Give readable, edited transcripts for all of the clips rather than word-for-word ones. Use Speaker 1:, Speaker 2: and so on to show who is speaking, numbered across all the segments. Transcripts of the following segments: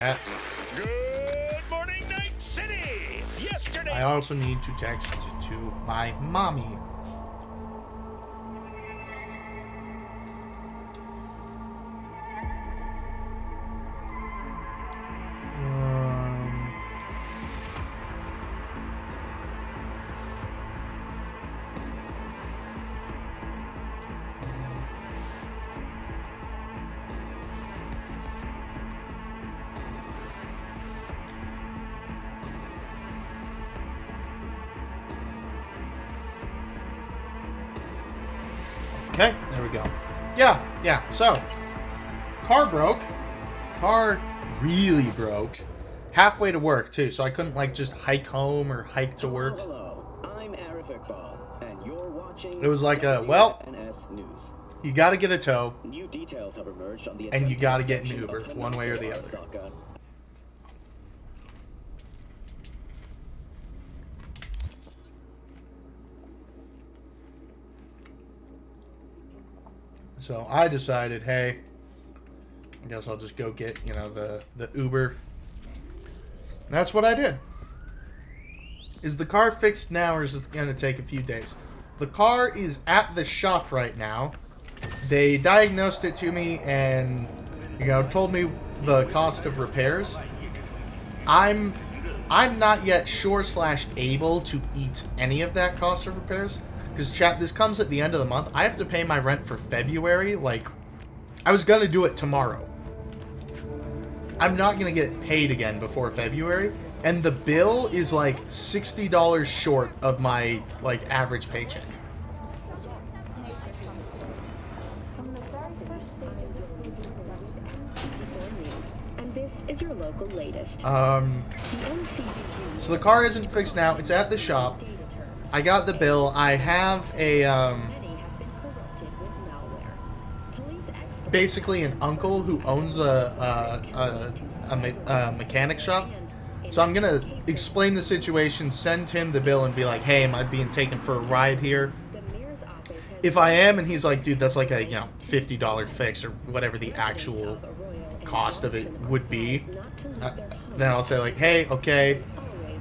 Speaker 1: Good morning, Night City! Yesterday...
Speaker 2: I also need to text to my mommy. Okay, there we go. Yeah, so, car broke. Car really broke. Halfway to work, too, so I couldn't, just hike home or hike to work.
Speaker 3: Hello, I'm Arif Iqbal, and you're watching...
Speaker 2: It was like well,
Speaker 3: News.
Speaker 2: You gotta get a tow,
Speaker 3: New details have emerged on the
Speaker 2: and you gotta get an Uber, one way or the other. So I decided, hey, I guess I'll just go get, the Uber. And that's what I did. Is the car fixed now, or is it going to take a few days? The car is at the shop right now. They diagnosed it to me and, told me the cost of repairs. I'm not yet sure/able to eat any of that cost of repairs. Because, chat, this comes at the end of the month. I have to pay my rent for February. I was going to do it tomorrow. I'm not going to get paid again before February. And the bill is, $60 short of my, average paycheck.
Speaker 4: From the very first stages of food production, and this is your local latest.
Speaker 2: So the car isn't fixed now. It's at the shop. I got the bill. I have a, basically an uncle who owns a mechanic shop. So I'm going to explain the situation, send him the bill, and be like, hey, am I being taken for a ride here? If I am, and he's like, dude, that's like a, $50 fix or whatever the actual cost of it would be, then I'll say, hey, okay.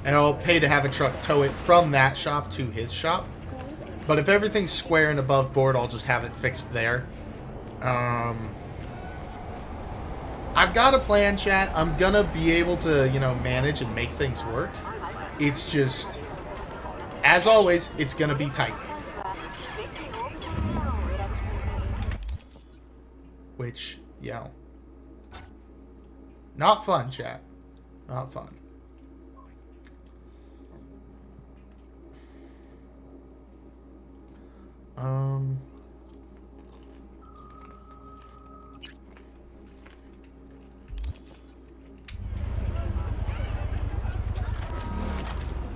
Speaker 2: And I'll pay to have a truck tow it from that shop to his shop. But if everything's square and above board, I'll just have it fixed there. I've got a plan, chat. I'm gonna be able to, manage and make things work. It's just, as always, it's gonna be tight. Which, not fun, chat. Not fun.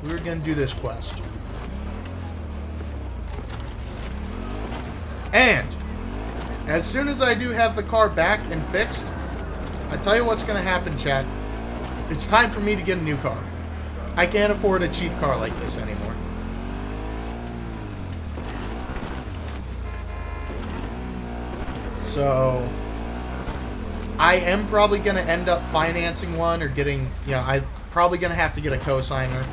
Speaker 2: We're gonna do this quest. And as soon as I do have the car back and fixed, I tell you what's gonna happen, chat. It's time for me to get a new car. I can't afford a cheap car like this anymore. So I am probably going to end up financing one or getting, I'm probably going to have to get a cosigner.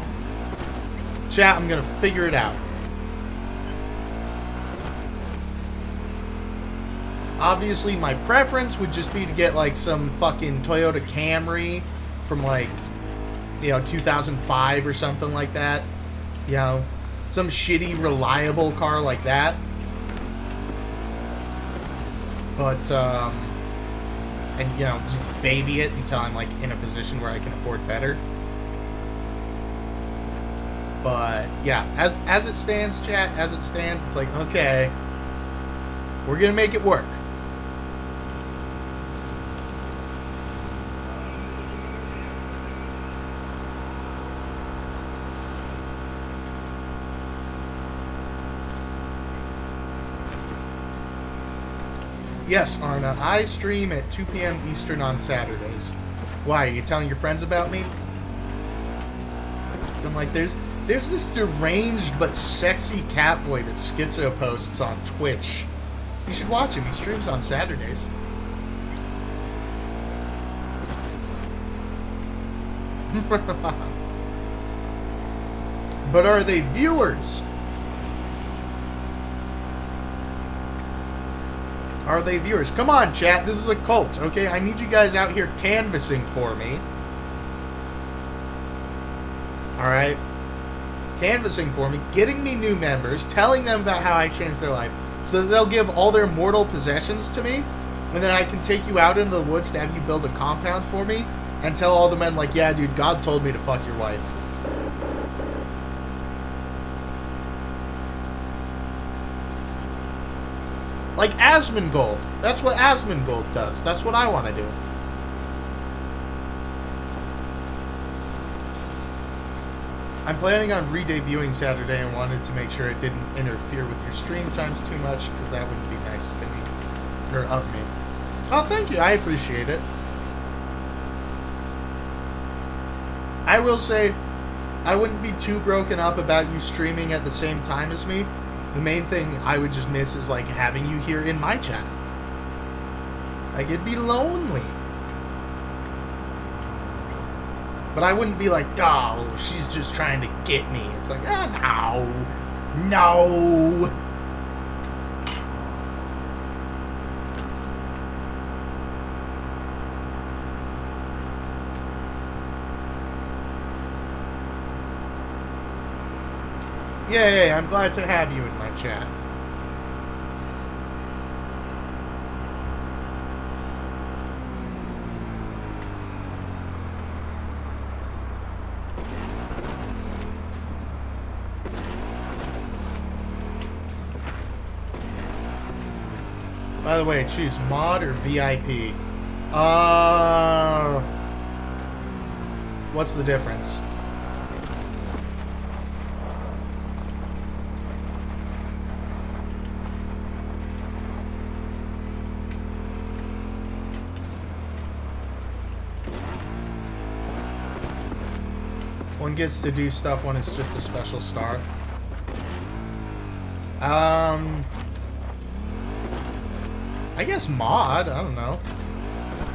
Speaker 2: Chat, I'm going to figure it out. Obviously, my preference would just be to get, some fucking Toyota Camry from, 2005 or something like that. Some shitty, reliable car like that. But, and, just baby it until I'm, in a position where I can afford better. But, yeah, as it stands, chat, as it stands, it's okay, we're gonna make it work. Yes, Arna, I stream at 2 p.m. Eastern on Saturdays. Why, are you telling your friends about me? I'm there's this deranged but sexy catboy that Schizo posts on Twitch. You should watch him, he streams on Saturdays. But are they viewers? Are they viewers? Come on, chat. This is a cult, okay? I need you guys out here canvassing for me. Alright? Canvassing for me, getting me new members, telling them about how I changed their life, so that they'll give all their mortal possessions to me, and then I can take you out into the woods to have you build a compound for me, and tell all the men, like, yeah, dude, God told me to fuck your wife. Like Asmongold. That's what Asmongold does. That's what I want to do. I'm planning on re-debuting Saturday and wanted to make sure it didn't interfere with your stream times too much, because that wouldn't be nice to me. Or of me. Oh, thank you. I appreciate it. I will say, I wouldn't be too broken up about you streaming at the same time as me. The main thing I would just miss is, like, having you here in my chat. Like, it'd be lonely. But I wouldn't be like, oh, she's just trying to get me. It's like, no. No. Yay, I'm glad to have you in my chat. By the way, choose mod or VIP. What's the difference? One gets to do stuff when it's just a special star. I guess mod, I don't know.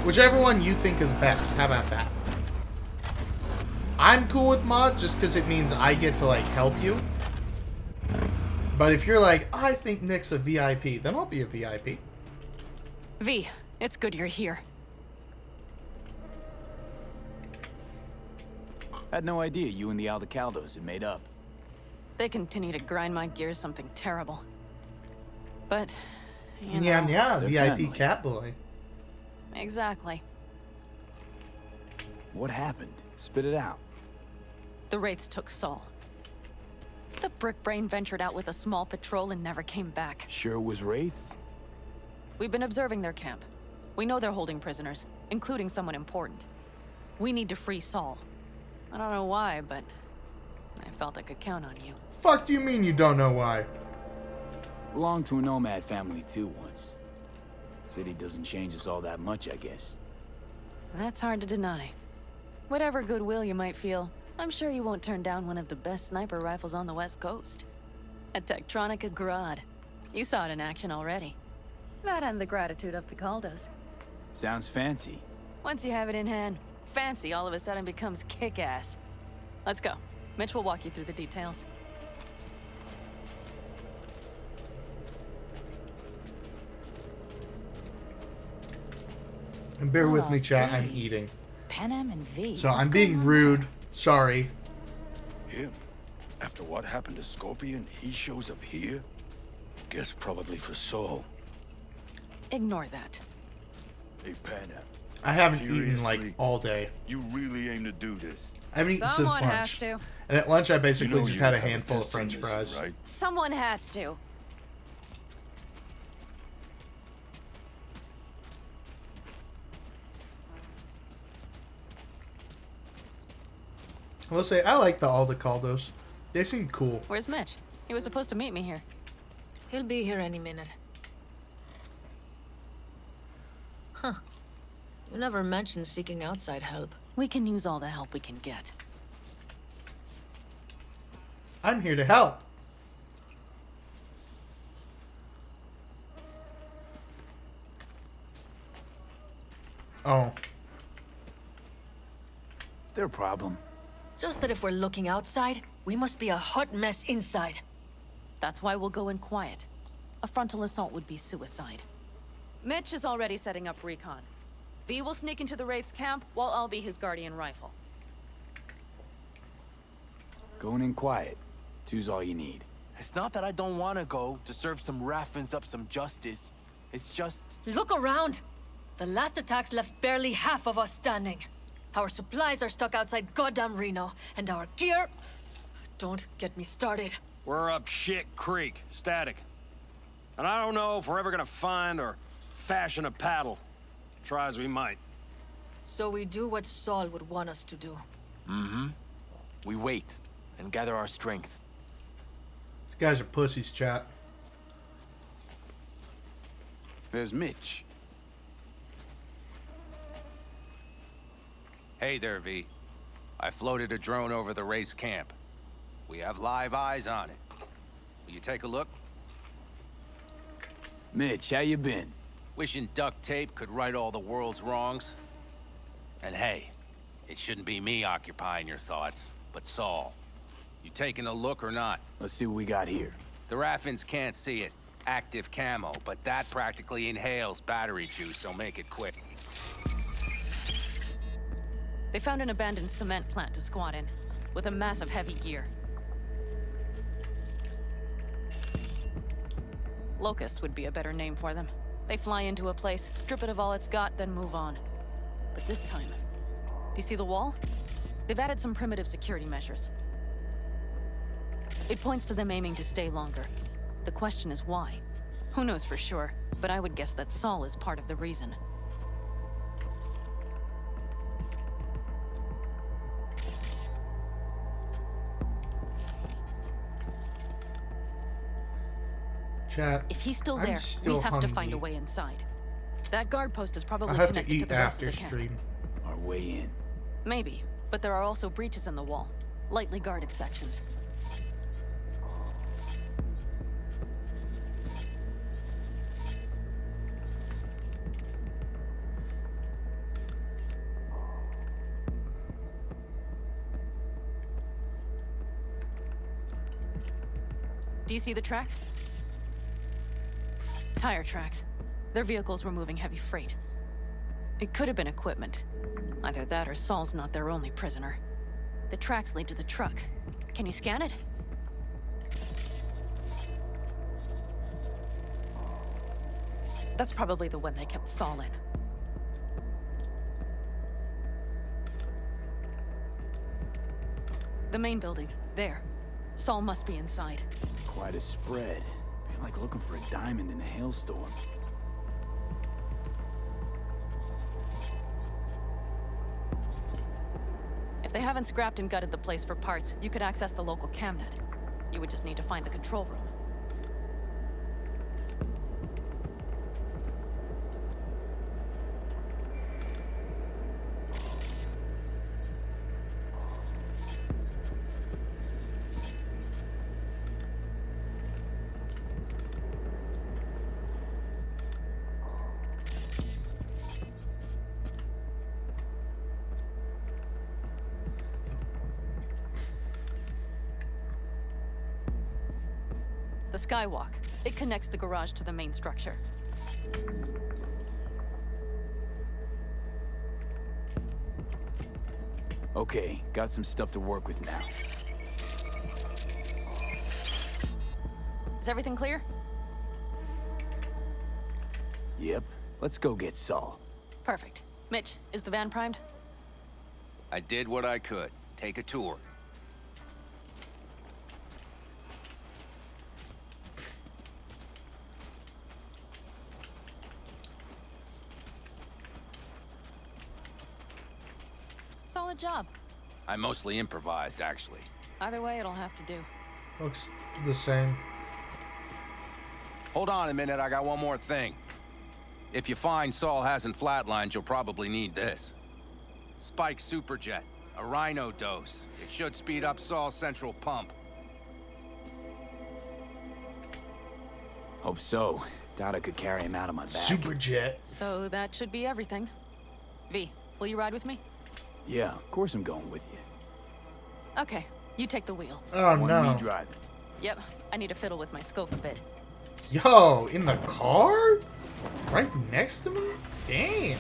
Speaker 2: Whichever one you think is best. How about that? I'm cool with mod just because it means I get to, like, help you. But if you're like, I think Nick's a VIP, then I'll be a VIP.
Speaker 5: V, it's good you're here.
Speaker 6: Had no idea you and the Aldecaldos had made up.
Speaker 5: They continue to grind my gears something terrible. But, you know...
Speaker 2: Yeah,
Speaker 6: they're
Speaker 2: VIP
Speaker 6: friendly.
Speaker 2: Catboy.
Speaker 5: Exactly.
Speaker 6: What happened? Spit it out.
Speaker 5: The Wraiths took Saul. The Brick Brain ventured out with a small patrol and never came back.
Speaker 6: Sure was Wraiths?
Speaker 5: We've been observing their camp. We know they're holding prisoners, including someone important. We need to free Saul. I don't know why, but I felt I could count on you.
Speaker 2: Fuck do you mean you don't know why?
Speaker 6: Belonged to a nomad family too once. City doesn't change us all that much, I guess.
Speaker 5: That's hard to deny. Whatever goodwill you might feel, I'm sure you won't turn down one of the best sniper rifles on the West Coast. A Tektronica Grad. You saw it in action already. That and the gratitude of the Caldos.
Speaker 6: Sounds fancy.
Speaker 5: Once you have it in hand, fancy all of a sudden becomes kick-ass. Let's go. Mitch will walk you through the details.
Speaker 2: And bear with me, chat, I'm
Speaker 7: Okay.
Speaker 2: eating.
Speaker 7: Panem and V.
Speaker 2: So
Speaker 7: What's
Speaker 2: I'm being
Speaker 7: going on
Speaker 2: rude. Sorry.
Speaker 1: Him? After what happened to Scorpion, he shows up here? Guess probably for Saul.
Speaker 5: Ignore that.
Speaker 1: Hey, Panna.
Speaker 2: I haven't eaten, like,
Speaker 1: Seriously?
Speaker 2: all day.
Speaker 1: You really aim to do this?
Speaker 2: I haven't eaten
Speaker 5: Someone
Speaker 2: since lunch.
Speaker 5: has to.
Speaker 2: And at lunch, I basically
Speaker 1: You know
Speaker 2: just
Speaker 1: you
Speaker 2: had a
Speaker 1: have
Speaker 2: handful of
Speaker 1: test
Speaker 2: French
Speaker 1: in this,
Speaker 2: fries.
Speaker 1: right?
Speaker 5: Someone has to.
Speaker 2: I will say, I like the Aldecaldos. They seem cool.
Speaker 5: Where's Mitch? He was supposed to meet me here.
Speaker 7: He'll be here any minute. Huh. You never mentioned seeking outside help.
Speaker 5: We can use all the help we can get.
Speaker 2: I'm here to help. Oh.
Speaker 6: their problem.
Speaker 7: Just that if we're looking outside, we must be a hot mess inside.
Speaker 5: That's why we'll go in quiet. A frontal assault would be suicide. Mitch is already setting up recon. V will sneak into the Wraith's camp, while I'll be his guardian rifle.
Speaker 6: Going in quiet. Two's all you need.
Speaker 8: It's not that I don't want to go to serve some Raffins up some justice. It's just...
Speaker 7: Look around! The last attacks left barely half of us standing. Our supplies are stuck outside goddamn Reno, and our gear... Don't get me started.
Speaker 9: We're up shit creek, static. And I don't know if we're ever gonna find or fashion a paddle. Try as we might.
Speaker 7: So we do what Saul would want us to do.
Speaker 8: Mm-hmm. We wait and gather our strength.
Speaker 2: These guys are pussies, chat.
Speaker 10: There's Mitch.
Speaker 11: Hey there, V. I floated a drone over the race camp. We have live eyes on it. Will you take a look?
Speaker 6: Mitch, how you been?
Speaker 11: Wishing duct tape could right all the world's wrongs. And hey, it shouldn't be me occupying your thoughts, but Saul. You taking a look or not?
Speaker 6: Let's see what we got here.
Speaker 11: The Raffins can't see it. Active camo, but that practically inhales battery juice, so make it quick.
Speaker 5: They found an abandoned cement plant to squat in, with a massive heavy gear. Locusts would be a better name for them. They fly into a place, strip it of all it's got, then move on. But this time... Do you see the wall? They've added some primitive security measures. It points to them aiming to stay longer. The question is why? Who knows for sure, but I would guess that Saul is part of the reason.
Speaker 2: Chat.
Speaker 5: If he's still
Speaker 2: I'm
Speaker 5: there,
Speaker 2: still
Speaker 5: we have to find a
Speaker 2: hungry.
Speaker 5: way inside. That guard post is probably
Speaker 2: I have to
Speaker 5: connected to
Speaker 2: eat
Speaker 5: the rest
Speaker 2: after
Speaker 5: of the camp.
Speaker 2: stream.
Speaker 6: Our way in.
Speaker 5: Maybe, but there are also breaches in the wall. Lightly guarded sections. Do you see the tracks? Tire tracks. Their vehicles were moving heavy freight. It could have been equipment. Either that or Saul's not their only prisoner. The tracks lead to the truck. Can you scan it? That's probably the one they kept Saul in. The main building. There. Saul must be inside.
Speaker 6: Quite a spread. Feel like looking for a diamond in a hailstorm.
Speaker 5: If they haven't scrapped and gutted the place for parts, you could access the local camnet. You would just need to find the control room. The skywalk. It connects the garage to the main structure.
Speaker 6: Okay, got some stuff to work with now.
Speaker 5: Is everything clear?
Speaker 6: Yep. Let's go get Saul.
Speaker 5: Perfect. Mitch, is the van primed?
Speaker 11: I did what I could. Take a tour.
Speaker 5: Solid job.
Speaker 11: I mostly improvised, actually.
Speaker 5: Either way, it'll have to do.
Speaker 2: Looks the same.
Speaker 11: Hold on a minute, I got one more thing. If you find Saul hasn't flatlined, you'll probably need this. Spike Superjet, a Rhino dose. It should speed up Saul's central pump.
Speaker 6: Hope so. Doubt I could carry him out of my back.
Speaker 2: Superjet.
Speaker 5: So that should be everything. V, will you ride with me?
Speaker 6: Yeah, of course I'm going with you.
Speaker 5: Okay, you take the wheel.
Speaker 2: Oh
Speaker 6: Want
Speaker 2: no.
Speaker 6: me driving?
Speaker 5: Yep, I need to fiddle with my scope a bit.
Speaker 2: Yo, in the car? Right next to me? Damn.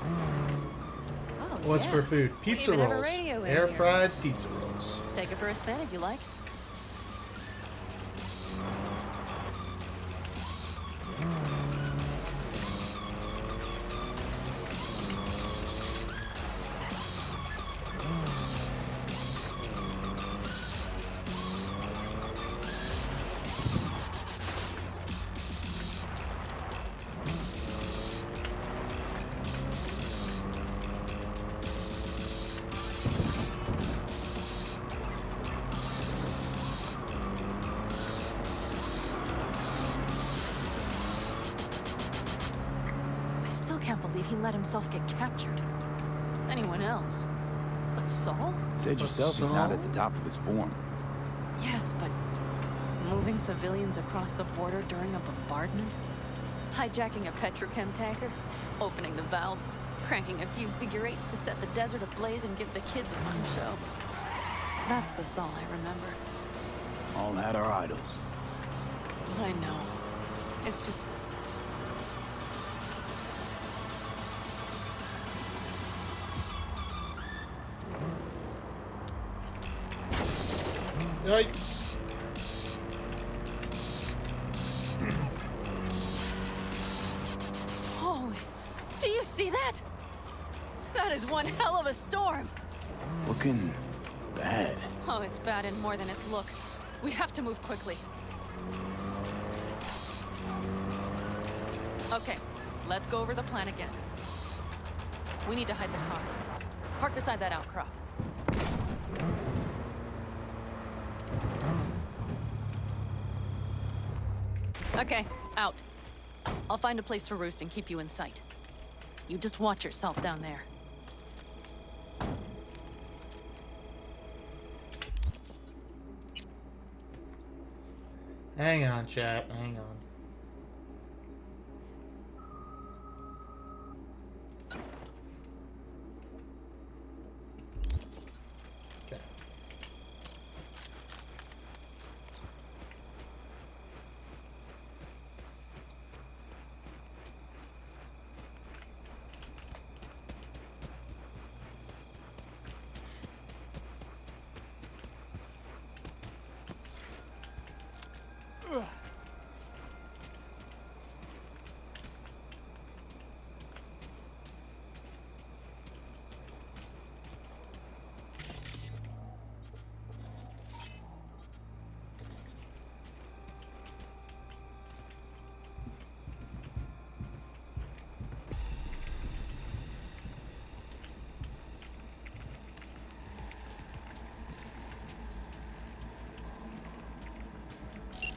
Speaker 5: Oh,
Speaker 2: What's
Speaker 5: yeah.
Speaker 2: for food?
Speaker 5: We
Speaker 2: Pizza
Speaker 5: even have a
Speaker 2: rolls.
Speaker 5: radio in
Speaker 2: Air
Speaker 5: here.
Speaker 2: fried pizza rolls.
Speaker 5: Take it for a spin if you like. I still can't believe he let himself get captured. Anyone else? But Saul?
Speaker 6: Said yourself he's not at the top of his form.
Speaker 5: Yes, but moving civilians across the border during a bombardment? Hijacking a petrochem tanker? Opening the valves? Cranking a few figure eights to set the desert ablaze and give the kids a fun show? That's the Saul I remember.
Speaker 6: All had our idols.
Speaker 5: I know. It's just...
Speaker 2: Yikes.
Speaker 5: Holy... Do you see that? That is one hell of a storm!
Speaker 6: Looking bad.
Speaker 5: Oh, it's bad and more than its look. We have to move quickly. Okay, let's go over the plan again. We need to hide the car. Park beside that outcrop. Okay, out. I'll find a place to roost and keep you in sight. You just watch yourself down there.
Speaker 2: Hang on, chat. Hang on. Okay.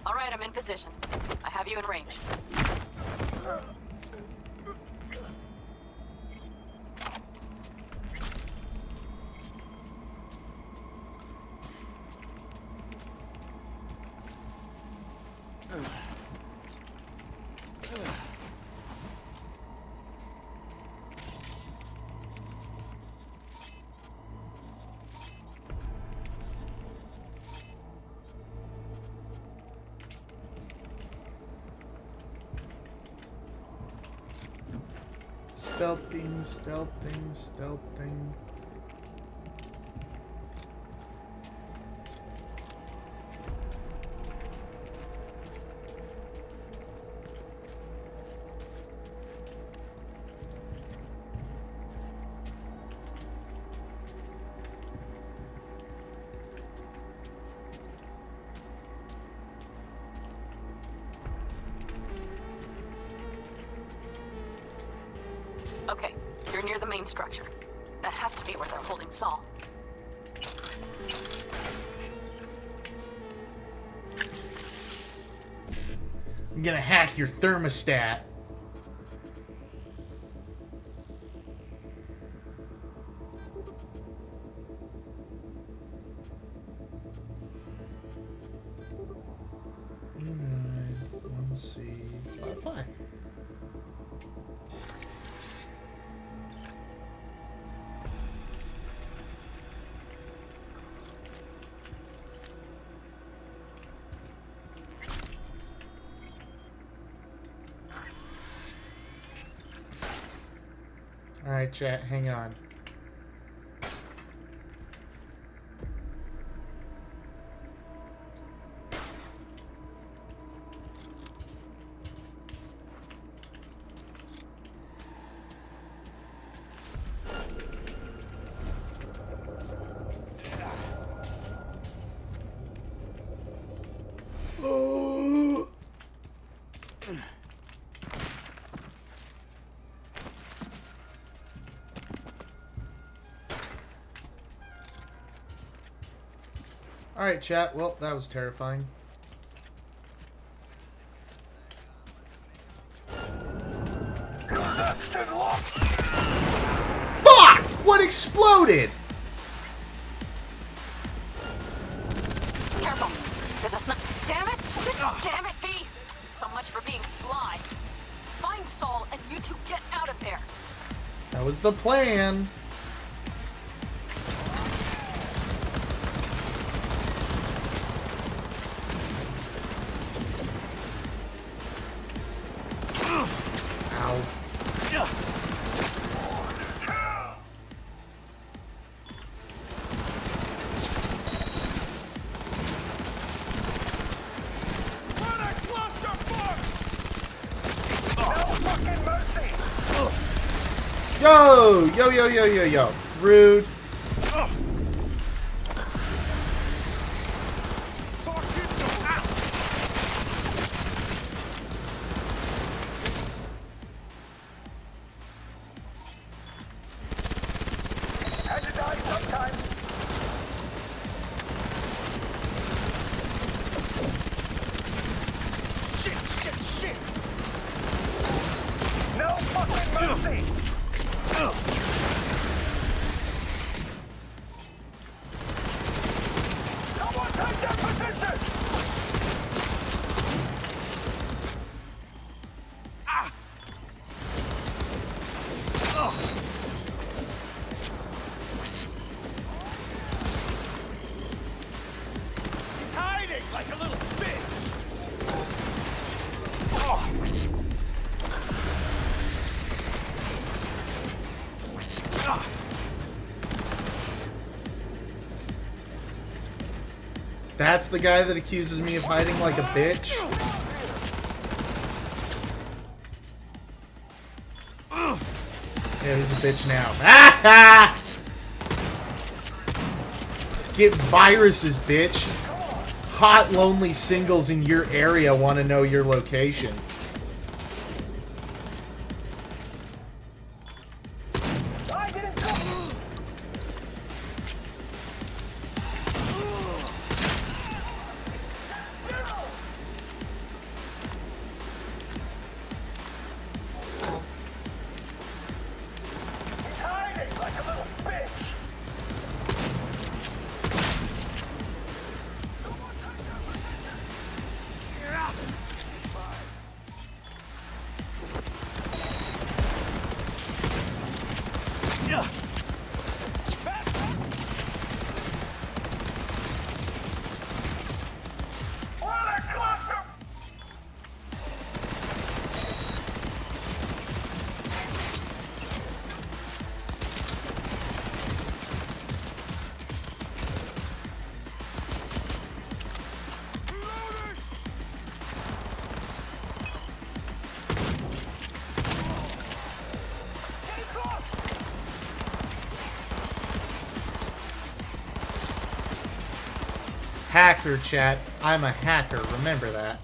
Speaker 5: All right, I'm in position. I have you in range.
Speaker 2: Stealthing, stealthing, stealthing.
Speaker 5: Okay, you're near the main structure. That has to be where they're holding Saul.
Speaker 2: I'm gonna hack your thermostat. Let's see. 5. Alright, chat, hang on. Alright, chat. Well, that was terrifying. Fuck! What exploded?
Speaker 5: Careful. There's a Damn it! Damn it, B! So much for being sly. Find Saul and you two get out of there.
Speaker 2: That was the plan. Yo. Rude.
Speaker 12: Shit! No fucking mercy! Someone take that position! He's hiding like a little bitch!
Speaker 2: That's the guy that accuses me of hiding like a bitch? Yeah, he's a bitch now. Ah! Get viruses, bitch. Hot, lonely singles in your area want to know your location. Hacker, chat. I'm a hacker. Remember that.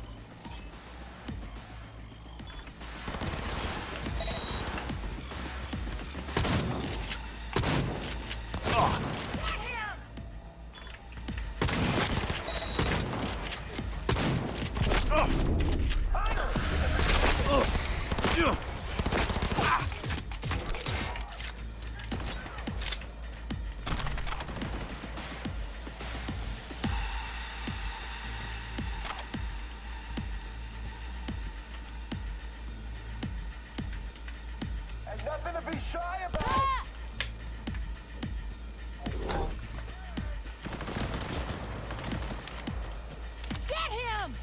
Speaker 12: nothing to be shy about.
Speaker 7: Get him!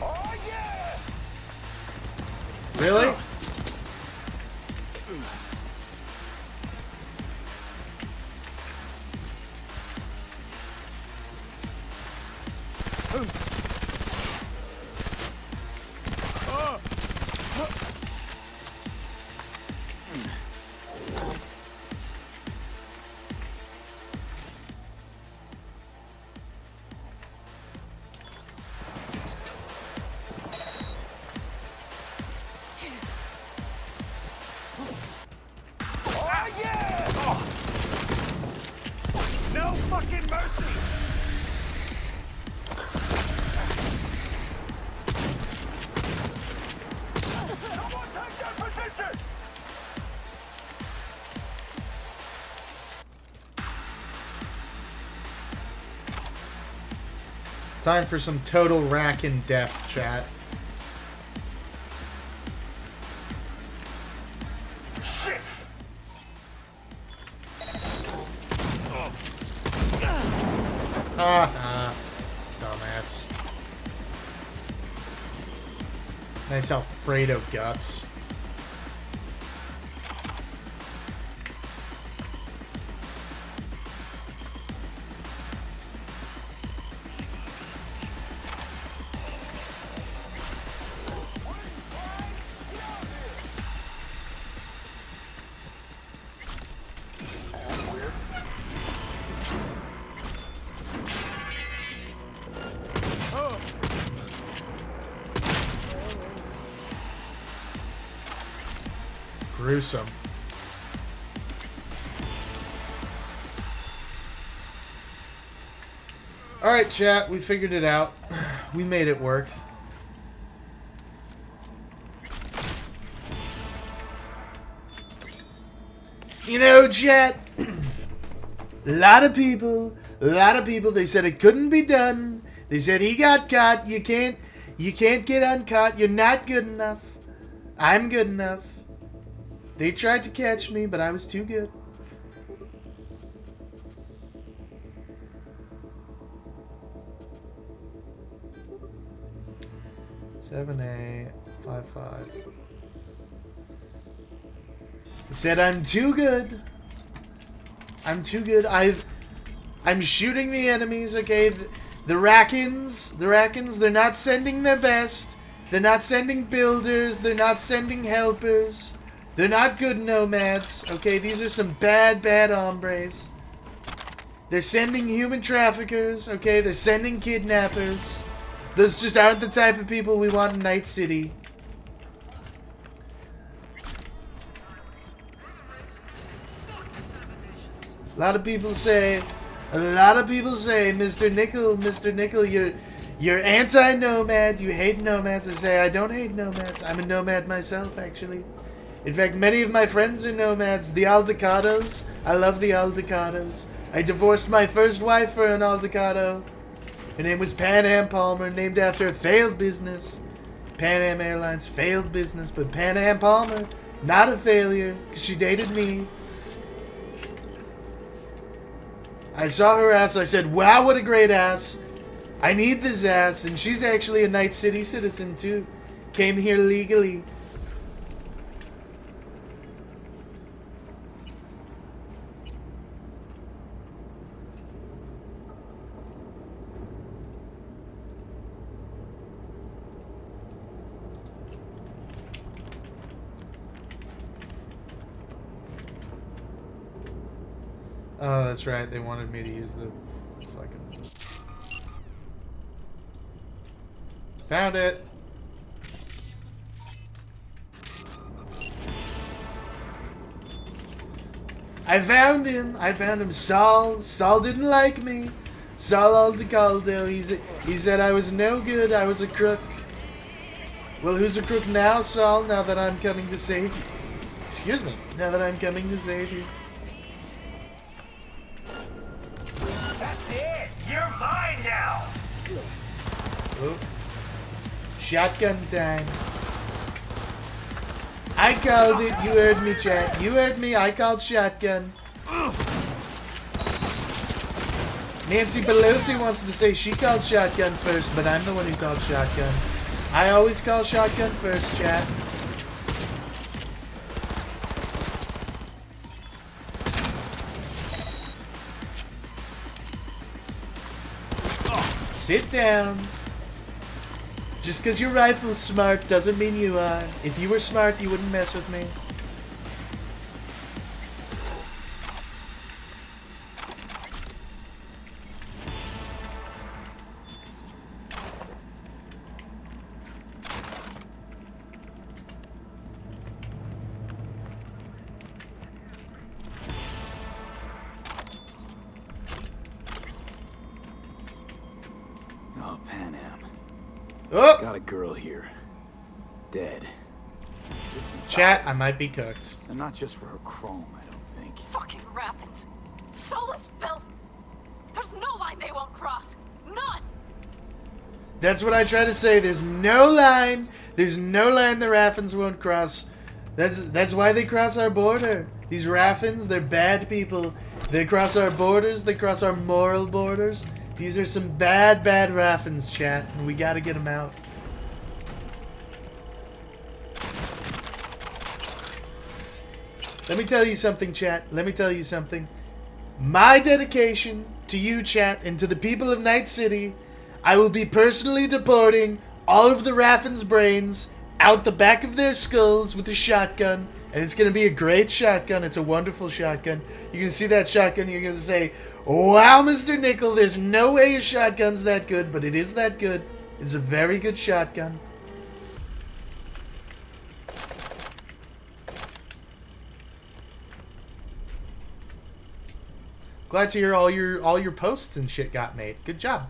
Speaker 12: Oh yeah!
Speaker 2: Really?
Speaker 12: Oh yeah! No fucking mercy! Someone take that position!
Speaker 2: Time for some total rack and death, chat. Dumbass. Nice Alfredo guts. Gruesome. Alright, chat, we figured it out. We made it work. You know, chat, a lot of people, they said it couldn't be done. They said he got caught. You can't get uncaught. You're not good enough. I'm good enough. They tried to catch me, but I was too good. $7A 55. They said I'm too good. I'm too good. I'm shooting the enemies. Okay, the Rackins, they're not sending their best. They're not sending builders. They're not sending helpers. They're not good nomads, okay? These are some bad hombres. They're sending human traffickers, okay? They're sending kidnappers. Those just aren't the type of people we want in Night City. A lot of people say, Mr. Nickel, you're anti-nomad. You hate nomads. I say, I don't hate nomads. I'm a nomad myself, actually. In fact, many of my friends are nomads. The Aldecados. I love the Aldecados. I divorced my first wife for an Aldecado. Her name was Pan Am Palmer, named after a failed business. Pan Am Airlines, failed business, but Pan Am Palmer, not a failure, because she dated me. I saw her ass, I said, wow, what a great ass. I need this ass, and she's actually a Night City citizen, too. Came here legally. Oh, that's right. They wanted me to use the fucking... Found it! I found him! Saul didn't like me. Saul Aldecaldo. He said I was no good, I was a crook. Well, who's a crook now, Saul? Now that I'm coming to save you. Excuse me. Now that I'm coming to save you.
Speaker 12: That's it! You're mine now!
Speaker 2: Oh. Shotgun time. I called it. You heard me, chat. You heard me. I called shotgun. Nancy Pelosi wants to say she called shotgun first, but I'm the one who called shotgun. I always call shotgun first, chat. Sit down. Just because your rifle's smart doesn't mean you are. If you were smart, you wouldn't mess with me.
Speaker 6: Oh, Pan Am.
Speaker 2: Oh!
Speaker 6: Got a girl here. Dead.
Speaker 2: Chat, I might be cooked.
Speaker 6: And not just for her chrome, I don't think.
Speaker 5: Fucking Raffins. Soulless filth. There's no line they won't cross. None.
Speaker 2: That's what I try to say. There's no line. There's no line the Raffins won't cross. That's why they cross our border. These Raffins, they're bad people. They cross our borders. They cross our moral borders. These are some bad, bad Raffins, chat. And we gotta get them out. Let me tell you something, chat. Let me tell you something. My dedication to you, chat, and to the people of Night City, I will be personally deporting all of the Raffins' brains out the back of their skulls with a shotgun. And it's going to be a great shotgun. It's a wonderful shotgun. You're going to see that shotgun, you're going to say, wow, Mr. Nickel, there's no way your shotgun's that good, but it is that good. It's a very good shotgun. Glad to hear all your posts and shit got made. Good job.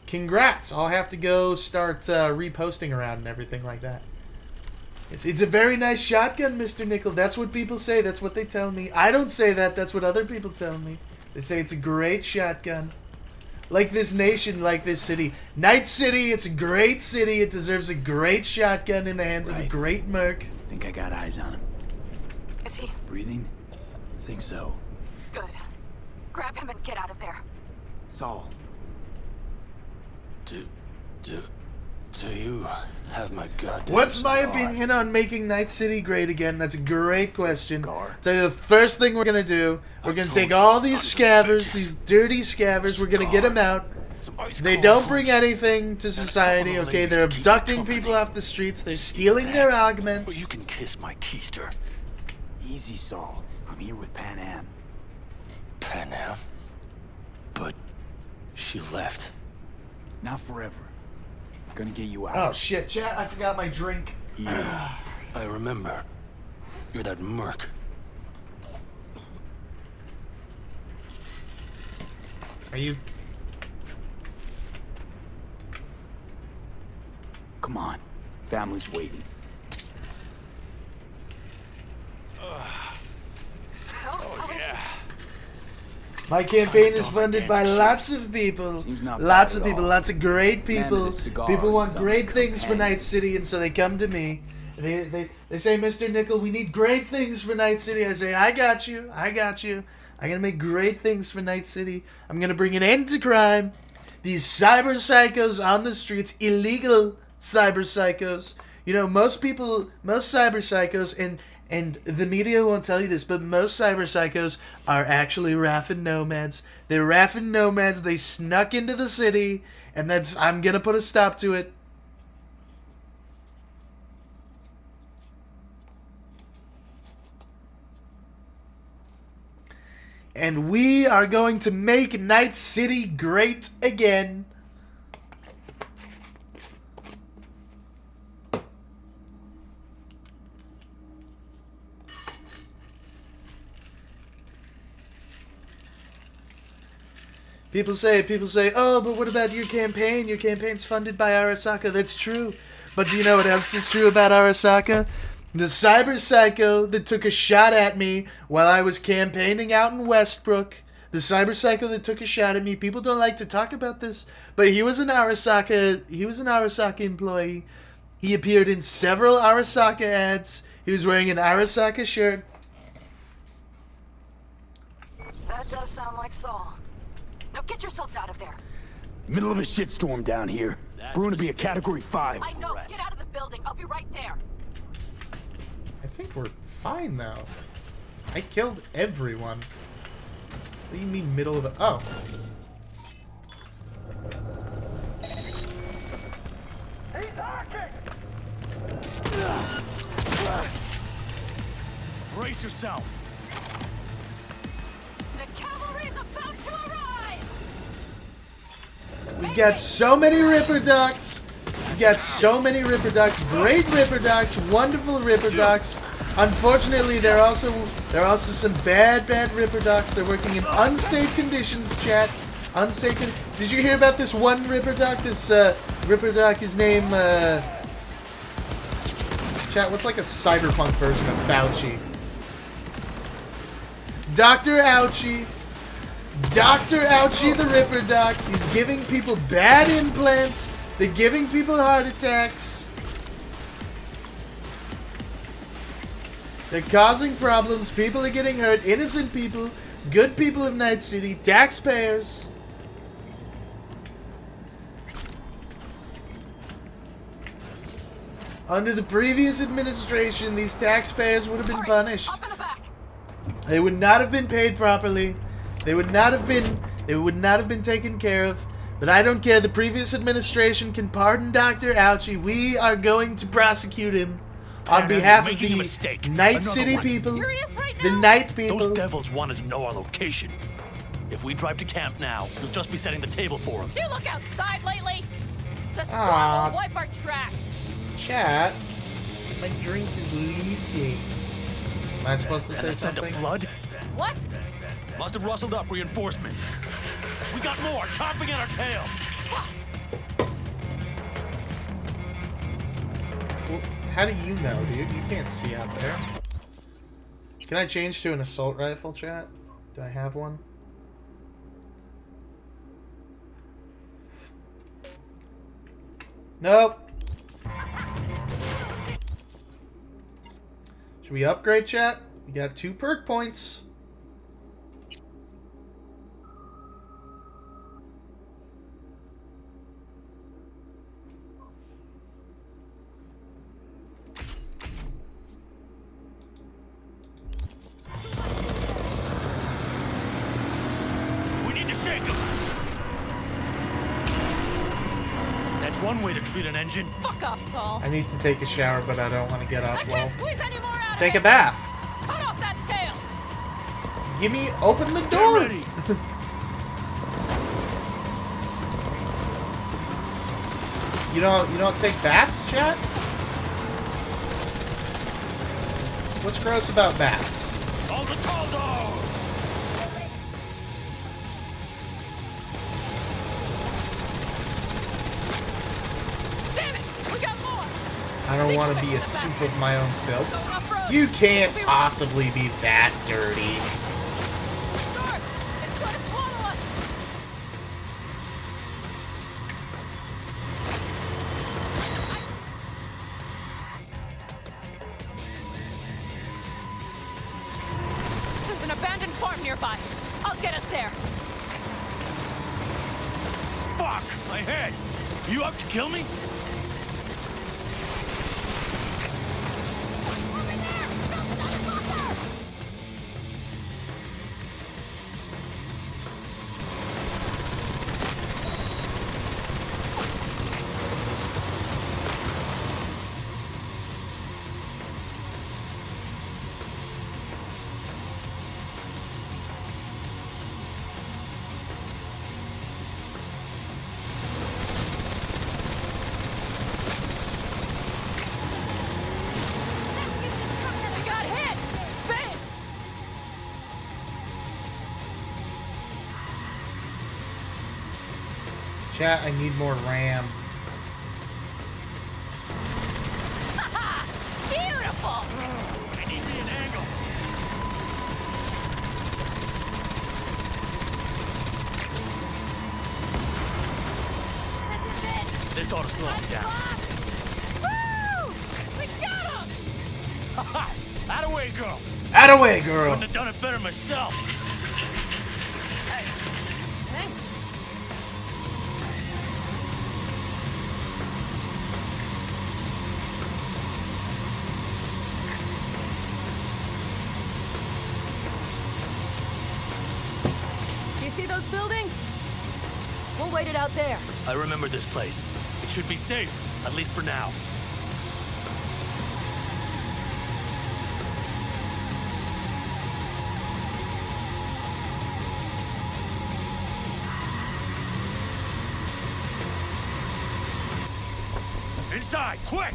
Speaker 2: Congrats. I'll have to go start reposting around and everything like that. It's a very nice shotgun, Mr. Nickel. That's what people say. That's what they tell me. I don't say that. That's what other people tell me. They say it's a great shotgun. Like this nation, like this city. Night City, it's a great city. It deserves a great shotgun in the hands of a great merc.
Speaker 6: Think I got eyes on him.
Speaker 5: Is he?
Speaker 6: Breathing? Think so.
Speaker 5: Good. Grab him and get out of there.
Speaker 6: Saul.
Speaker 1: Do you have my goddamn
Speaker 2: What's my
Speaker 1: cigar?
Speaker 2: opinion on making Night City great again? That's a great question. Tell you the first thing we're gonna do. We're gonna take all these scavers, these dirty scavers. We're gonna get them out. They don't bring anything to society. Okay, they're abducting people off the streets. They're stealing their augments.
Speaker 1: You can kiss my keister.
Speaker 6: Easy, Saul. I'm here with Pan Am.
Speaker 1: Pan Am? But she left.
Speaker 6: Not forever. Gonna get you out.
Speaker 2: Oh shit, chat! I forgot my drink.
Speaker 1: I remember. You're that merc.
Speaker 2: Are you?
Speaker 6: Come on. Family's waiting.
Speaker 5: So, how is he?
Speaker 2: My campaign is funded by lots of people. Lots of people, lots of great people. People want great things for Night City, and so they come to me. They say, Mr. Nickel, we need great things for Night City. I say, I got you. I got you. I'm going to make great things for Night City. I'm going to bring an end to crime. These cyber psychos on the streets, illegal cyber psychos. You know, most cyber psychos, and the media won't tell you this, but most cyber psychos are actually Raffin nomads. They're Raffin nomads. They snuck into the city, and I'm going to put a stop to it. And we are going to make Night City great again. People say, oh, but what about your campaign? Your campaign's funded by Arasaka. That's true. But do you know what else is true about Arasaka? The cyber psycho that took a shot at me while I was campaigning out in Westbrook. The cyber psycho that took a shot at me. People don't like to talk about this, but he was an Arasaka employee. He appeared in several Arasaka ads. He was wearing an Arasaka shirt.
Speaker 5: That does sound like Saul. Now get yourselves out of there.
Speaker 6: Middle of a shitstorm down here. Brewing to be a Category 5.
Speaker 5: I know. Get out of the building. I'll be right there.
Speaker 2: I think we're fine now. I killed everyone. What do you mean middle of the... Oh.
Speaker 12: He's hacking!
Speaker 6: Brace yourselves.
Speaker 5: The cavalry's about to arrive!
Speaker 2: We've got so many Ripper Ducks. We've got so many Ripper Ducks. Great Ripper Ducks. Wonderful Ripper Ducks. Unfortunately, there are also some bad Ripper Ducks. They're working in unsafe conditions, chat. Unsafe. Did you hear about this one Ripper Duck? This Ripper Duck, his name, chat, what's like a cyberpunk version of Fauci? Dr. Ouchie. Dr. Ouchie the Ripper Duck. He's giving people bad implants. They're giving people heart attacks. They're causing problems. People are getting hurt. Innocent people. Good people of Night City. Taxpayers. Under the previous administration, these taxpayers would have been punished. They would not have been paid properly. They would not have been taken care of. But I don't care. The previous administration can pardon Dr. Ouchie. We are going to prosecute him on behalf of the Night City people. The Night people.
Speaker 13: Those devils wanted to know our location. If we drive to camp now, we'll just be setting the table for them.
Speaker 5: You look outside lately? The storm will wipe our tracks.
Speaker 2: Chat, my drink is leaking. Am I supposed to say something?
Speaker 13: Scent of blood?
Speaker 5: What?
Speaker 13: Must have rustled up reinforcements. We got more, chomping at our tail.
Speaker 2: Well, how do you know, dude? You can't see out there. Can I change to an assault rifle, chat? Do I have one? Nope. Should we upgrade, chat? We got 2 perk points.
Speaker 13: We need to shake them. That's one way to treat an engine.
Speaker 5: Fuck off, Saul.
Speaker 2: I need to take a shower, but I don't want to get up.
Speaker 5: I can't squeeze any more out of
Speaker 2: Take
Speaker 5: it.
Speaker 2: a bath.
Speaker 5: Cut off that tail.
Speaker 2: Give me, open the door. You don't take baths, chat? What's gross about baths?
Speaker 13: All the tall dogs.
Speaker 5: Damn it! We got more.
Speaker 2: I don't want to be a soup of my own filth. You can't possibly be that dirty.
Speaker 5: Storm, it's going to swallow us. There's an abandoned farm nearby. I'll get us there.
Speaker 13: Fuck! My head! You up to kill me?
Speaker 5: We got hit. Bang!
Speaker 2: Chat, I need more RAM.
Speaker 13: This ought to slow him down.
Speaker 7: Woo! We got him!
Speaker 13: Ha! Attaway, girl!
Speaker 2: Attaway, girl!
Speaker 13: Couldn't have done it better myself.
Speaker 7: Hey, thanks. You see those buildings? We'll wait it out there.
Speaker 13: I remember this place. It should be safe, at least for now. Inside, quick!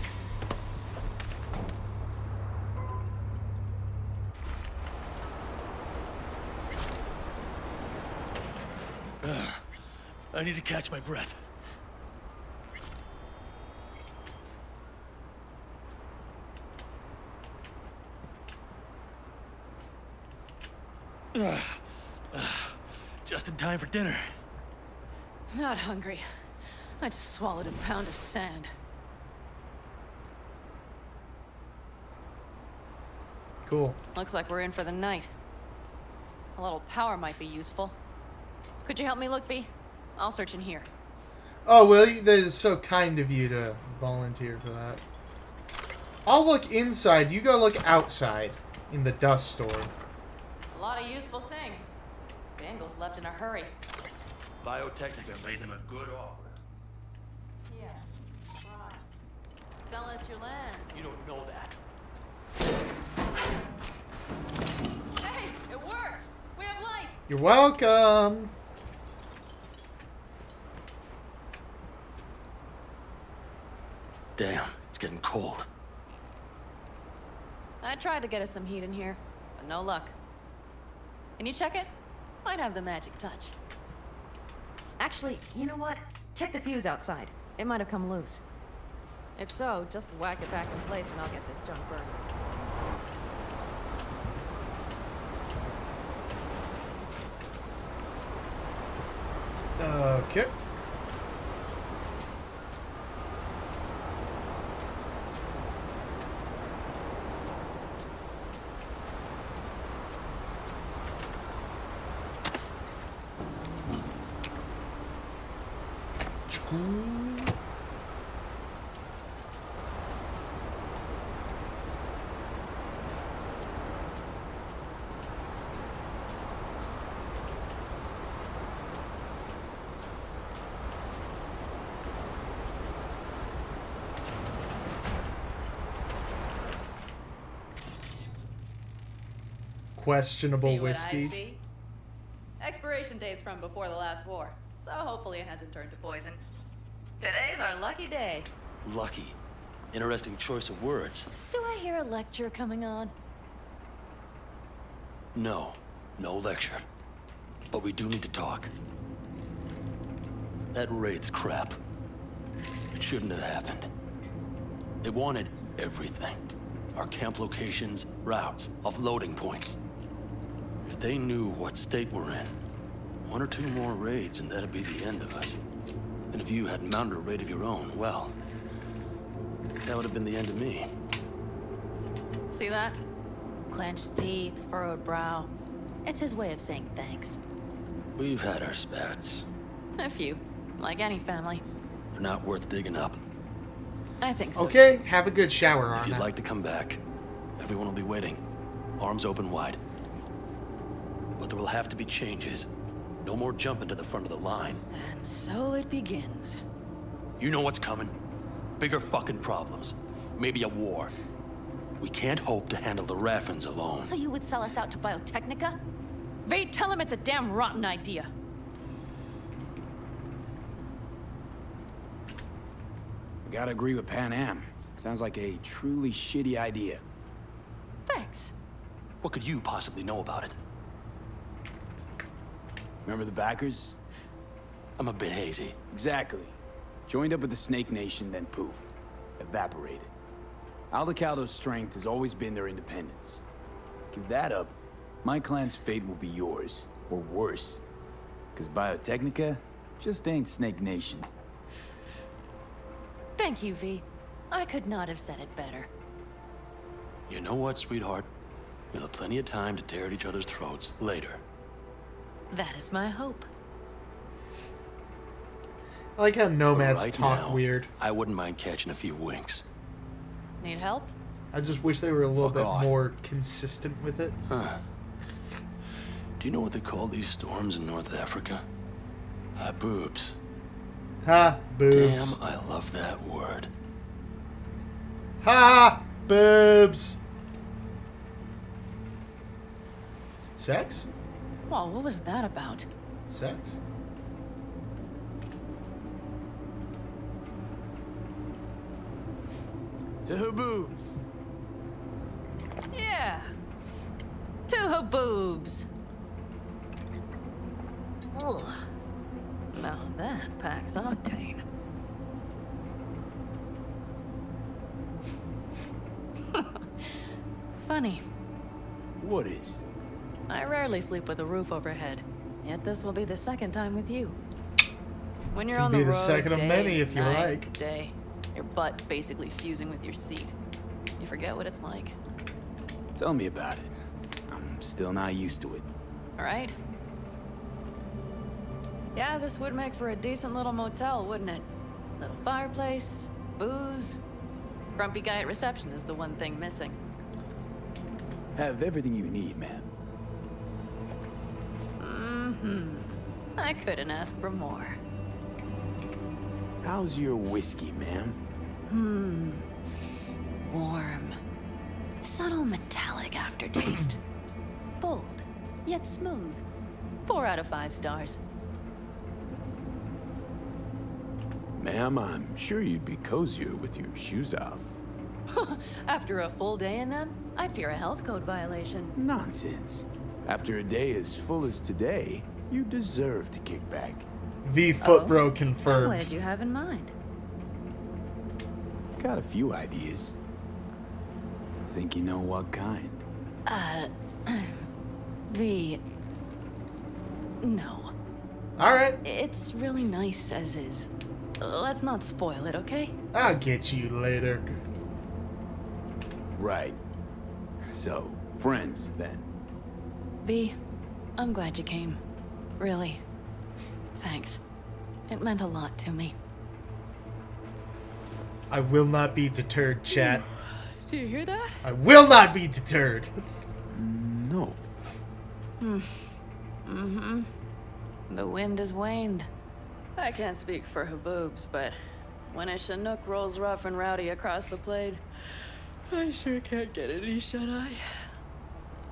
Speaker 13: I need to catch my breath. Just in time for dinner.
Speaker 5: Not hungry. I just swallowed a pound of sand.
Speaker 2: Cool.
Speaker 5: Looks like we're in for the night. A little power might be useful. Could you help me look, V? I'll search in here.
Speaker 2: Oh, will you? That is so kind of you to volunteer for that. I'll look inside. You go look outside in the dust storm.
Speaker 5: A lot of useful things. Dangle's left in a hurry.
Speaker 13: Biotechnica made them a good offer.
Speaker 5: Yeah, right. Sell us your land.
Speaker 13: You don't know that.
Speaker 5: Hey, it worked! We have lights!
Speaker 2: You're welcome!
Speaker 13: Damn, it's getting cold.
Speaker 5: I tried to get us some heat in here, but no luck. Can you check it? Might have the magic touch. Actually, you know what? Check the fuse outside. It might have come loose. If so, just whack it back in place and I'll get this junk burned.
Speaker 2: Okay. Questionable
Speaker 5: See what I
Speaker 2: whiskey.
Speaker 5: see? Expiration date's from before the last war, so hopefully it hasn't turned to poison. Today's our lucky day.
Speaker 13: Lucky. Interesting choice of words.
Speaker 5: Do I hear a lecture coming on?
Speaker 13: No. No lecture. But we do need to talk. That raid's crap. It shouldn't have happened. They wanted everything. Our camp locations, routes, offloading points. If they knew what state we're in, 1 or 2 more raids and that'd be the end of us. And if you had mounted a raid of your own, well, that would have been the end of me.
Speaker 5: See that? Clenched teeth, furrowed brow. It's his way of saying thanks.
Speaker 13: We've had our spats.
Speaker 5: A few, like any family.
Speaker 13: They're not worth digging up.
Speaker 5: I think so.
Speaker 2: Okay, have a good shower,
Speaker 13: If you'd
Speaker 2: Arna.
Speaker 13: like to come back, everyone will be waiting. Arms open wide. But there will have to be changes. No more jumping to the front of the line.
Speaker 5: And so it begins.
Speaker 13: You know what's coming. Bigger fucking problems. Maybe a war. We can't hope to handle the Raffins alone.
Speaker 5: So you would sell us out to Biotechnica? Vade, tell him it's a damn rotten idea.
Speaker 6: I gotta agree with Pan Am. Sounds like a truly shitty idea.
Speaker 5: Thanks.
Speaker 13: What could you possibly know about it?
Speaker 6: Remember the backers?
Speaker 13: I'm a bit hazy.
Speaker 6: Exactly. Joined up with the Snake Nation, then poof. Evaporated. Aldecaldo's strength has always been their independence. Give that up, my clan's fate will be yours. Or worse. Because Biotechnica just ain't Snake Nation.
Speaker 5: Thank you, V. I could not have said it better.
Speaker 13: You know what, sweetheart? We'll have plenty of time to tear at each other's throats later.
Speaker 5: That is my hope.
Speaker 2: I like how nomads
Speaker 13: Right
Speaker 2: talk
Speaker 13: now,
Speaker 2: weird.
Speaker 13: I wouldn't mind catching a few winks.
Speaker 5: Need help?
Speaker 2: I just wish they were a little
Speaker 13: Fuck
Speaker 2: bit
Speaker 13: off.
Speaker 2: more consistent with it.
Speaker 13: Huh. Do you know what they call these storms in North Africa? Boobs.
Speaker 2: Ha, boobs.
Speaker 13: Damn, I love that word.
Speaker 2: Ha, boobs. Sex?
Speaker 5: Well, what was that about?
Speaker 2: Sex?
Speaker 6: To her boobs.
Speaker 5: Yeah. To her boobs. Ugh. Now that packs octane. Funny.
Speaker 6: What is?
Speaker 5: I rarely sleep with a roof overhead, yet this will be the second time with you. When you're
Speaker 2: Can
Speaker 5: on
Speaker 2: be
Speaker 5: the
Speaker 2: the
Speaker 5: road,
Speaker 2: second of
Speaker 5: day,
Speaker 2: many if you
Speaker 5: night,
Speaker 2: like.
Speaker 5: Day, your butt basically fusing with your seat. You forget what it's like.
Speaker 6: Tell me about it. I'm still not used to it.
Speaker 5: All right? Yeah, this would make for a decent little motel, wouldn't it? Little fireplace, booze. Grumpy guy at reception is the one thing missing.
Speaker 6: Have everything you need, ma'am.
Speaker 5: Mm-hmm. I couldn't ask for more.
Speaker 6: How's your whiskey, ma'am?
Speaker 5: Warm. Subtle metallic aftertaste. Bold, yet smooth. 4 out of 5 stars.
Speaker 6: Ma'am, I'm sure you'd be cozier with your shoes off.
Speaker 5: After a full day in them, I'd fear a health code violation.
Speaker 6: Nonsense. After a day as full as today, you deserve to kick back.
Speaker 2: V Footbro
Speaker 5: What
Speaker 2: confirmed.
Speaker 5: did you have in mind?
Speaker 6: Got a few ideas. Think you know what kind?
Speaker 5: V. No.
Speaker 2: Alright,
Speaker 5: It's really nice as is. Let's not spoil it, okay?
Speaker 2: I'll get you later.
Speaker 6: Right. So, friends, then.
Speaker 5: V, I'm glad you came. Really. Thanks. It meant a lot to me.
Speaker 2: I will not be deterred, chat.
Speaker 5: Do you hear that?
Speaker 2: I will not be deterred.
Speaker 6: No.
Speaker 5: Mm-hmm. The wind has waned. I can't speak for her boobs, but when a Chinook rolls rough and rowdy across the plate, I sure can't get any shut-eye.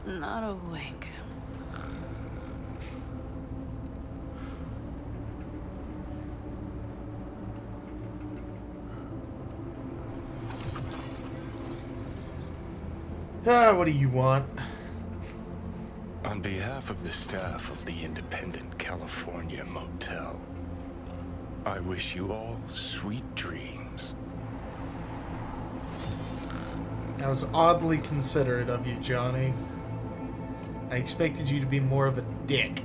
Speaker 5: Not a wink.
Speaker 2: What do you want?
Speaker 1: On behalf of the staff of the Independent California Motel, I wish you all sweet dreams.
Speaker 2: That was oddly considerate of you, Johnny. I expected you to be more of a dick.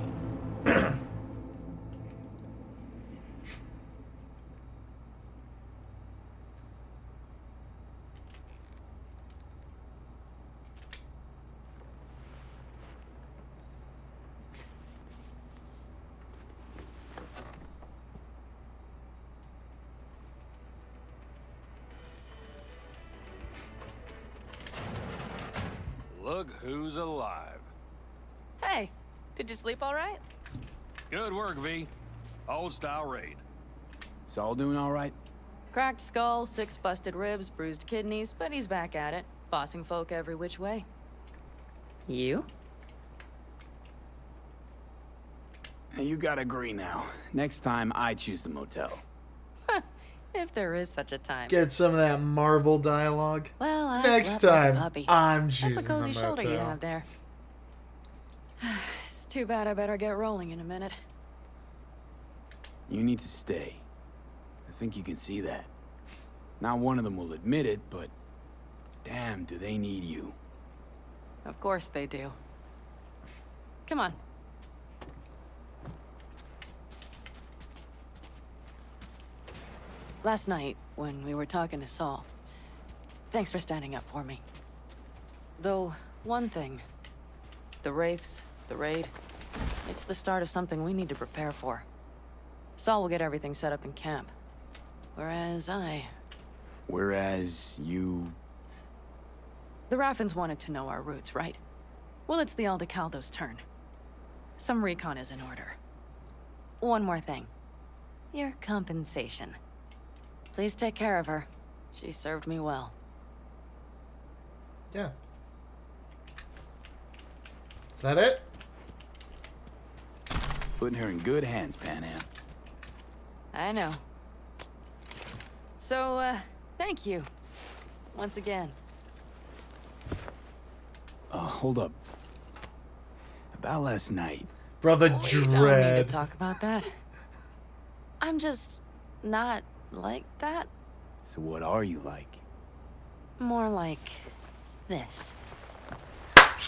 Speaker 9: Look who's alive.
Speaker 5: Hey, did you sleep all right?
Speaker 9: Good work, V. Old style raid.
Speaker 6: Saul doing all right?
Speaker 5: Cracked skull, 6 busted ribs, bruised kidneys, but he's back at it, bossing folk every which way. You?
Speaker 6: You gotta agree now. Next time, I choose the motel.
Speaker 5: If there is such a time.
Speaker 2: Get some of that Marvel dialogue.
Speaker 5: Well, I
Speaker 2: Next
Speaker 5: slept like a
Speaker 2: time,
Speaker 5: puppy.
Speaker 2: I'm choosing
Speaker 5: That's a cozy
Speaker 2: the
Speaker 5: shoulder you
Speaker 2: motel.
Speaker 5: have there. It's too bad I better get rolling in a minute.
Speaker 6: You need to stay. I think you can see that. Not one of them will admit it, but damn, do they need you.
Speaker 5: Of course they do. Come on. Last night, when we were talking to Saul, thanks for standing up for me. Though, one thing. The Wraiths, the raid, it's the start of something we need to prepare for. Saul will get everything set up in camp. Whereas
Speaker 6: you...
Speaker 5: The Raffens wanted to know our routes, right? Well, it's the Aldecaldo's turn. Some recon is in order. One more thing. Your compensation. Please take care of her. She served me well.
Speaker 2: Yeah. Is that it?
Speaker 6: Putting her in good hands, Panam.
Speaker 5: I know. So, thank you. Once again.
Speaker 6: Hold up. About last night.
Speaker 2: Brother
Speaker 5: We don't need to
Speaker 2: Dread.
Speaker 5: talk about that. I'm just not like that.
Speaker 6: So what are you like?
Speaker 5: More like this.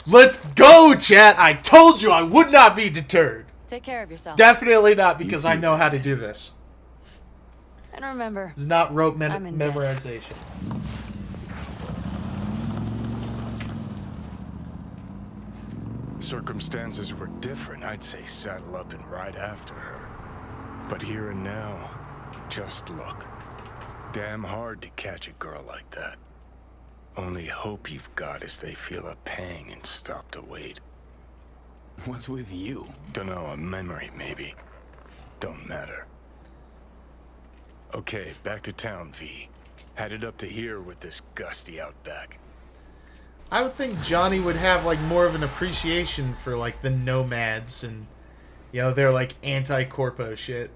Speaker 2: Let's go, chat! I told you I would not be deterred.
Speaker 5: Take care of yourself.
Speaker 2: Definitely not, because I know how to do this.
Speaker 5: And remember,
Speaker 2: It's not rote
Speaker 5: I'm in debt.
Speaker 2: memorization.
Speaker 1: Circumstances were different, I'd say saddle up and ride after her. But here and now, just look. Damn hard to catch a girl like that. Only hope you've got is they feel a pang and stop to wait.
Speaker 6: What's with you?
Speaker 1: Dunno, a memory maybe. Don't matter. Okay, back to town, V. Headed up to here with this gusty outback.
Speaker 2: I would think Johnny would have like more of an appreciation for like the nomads and, you know, their like anti-corpo shit.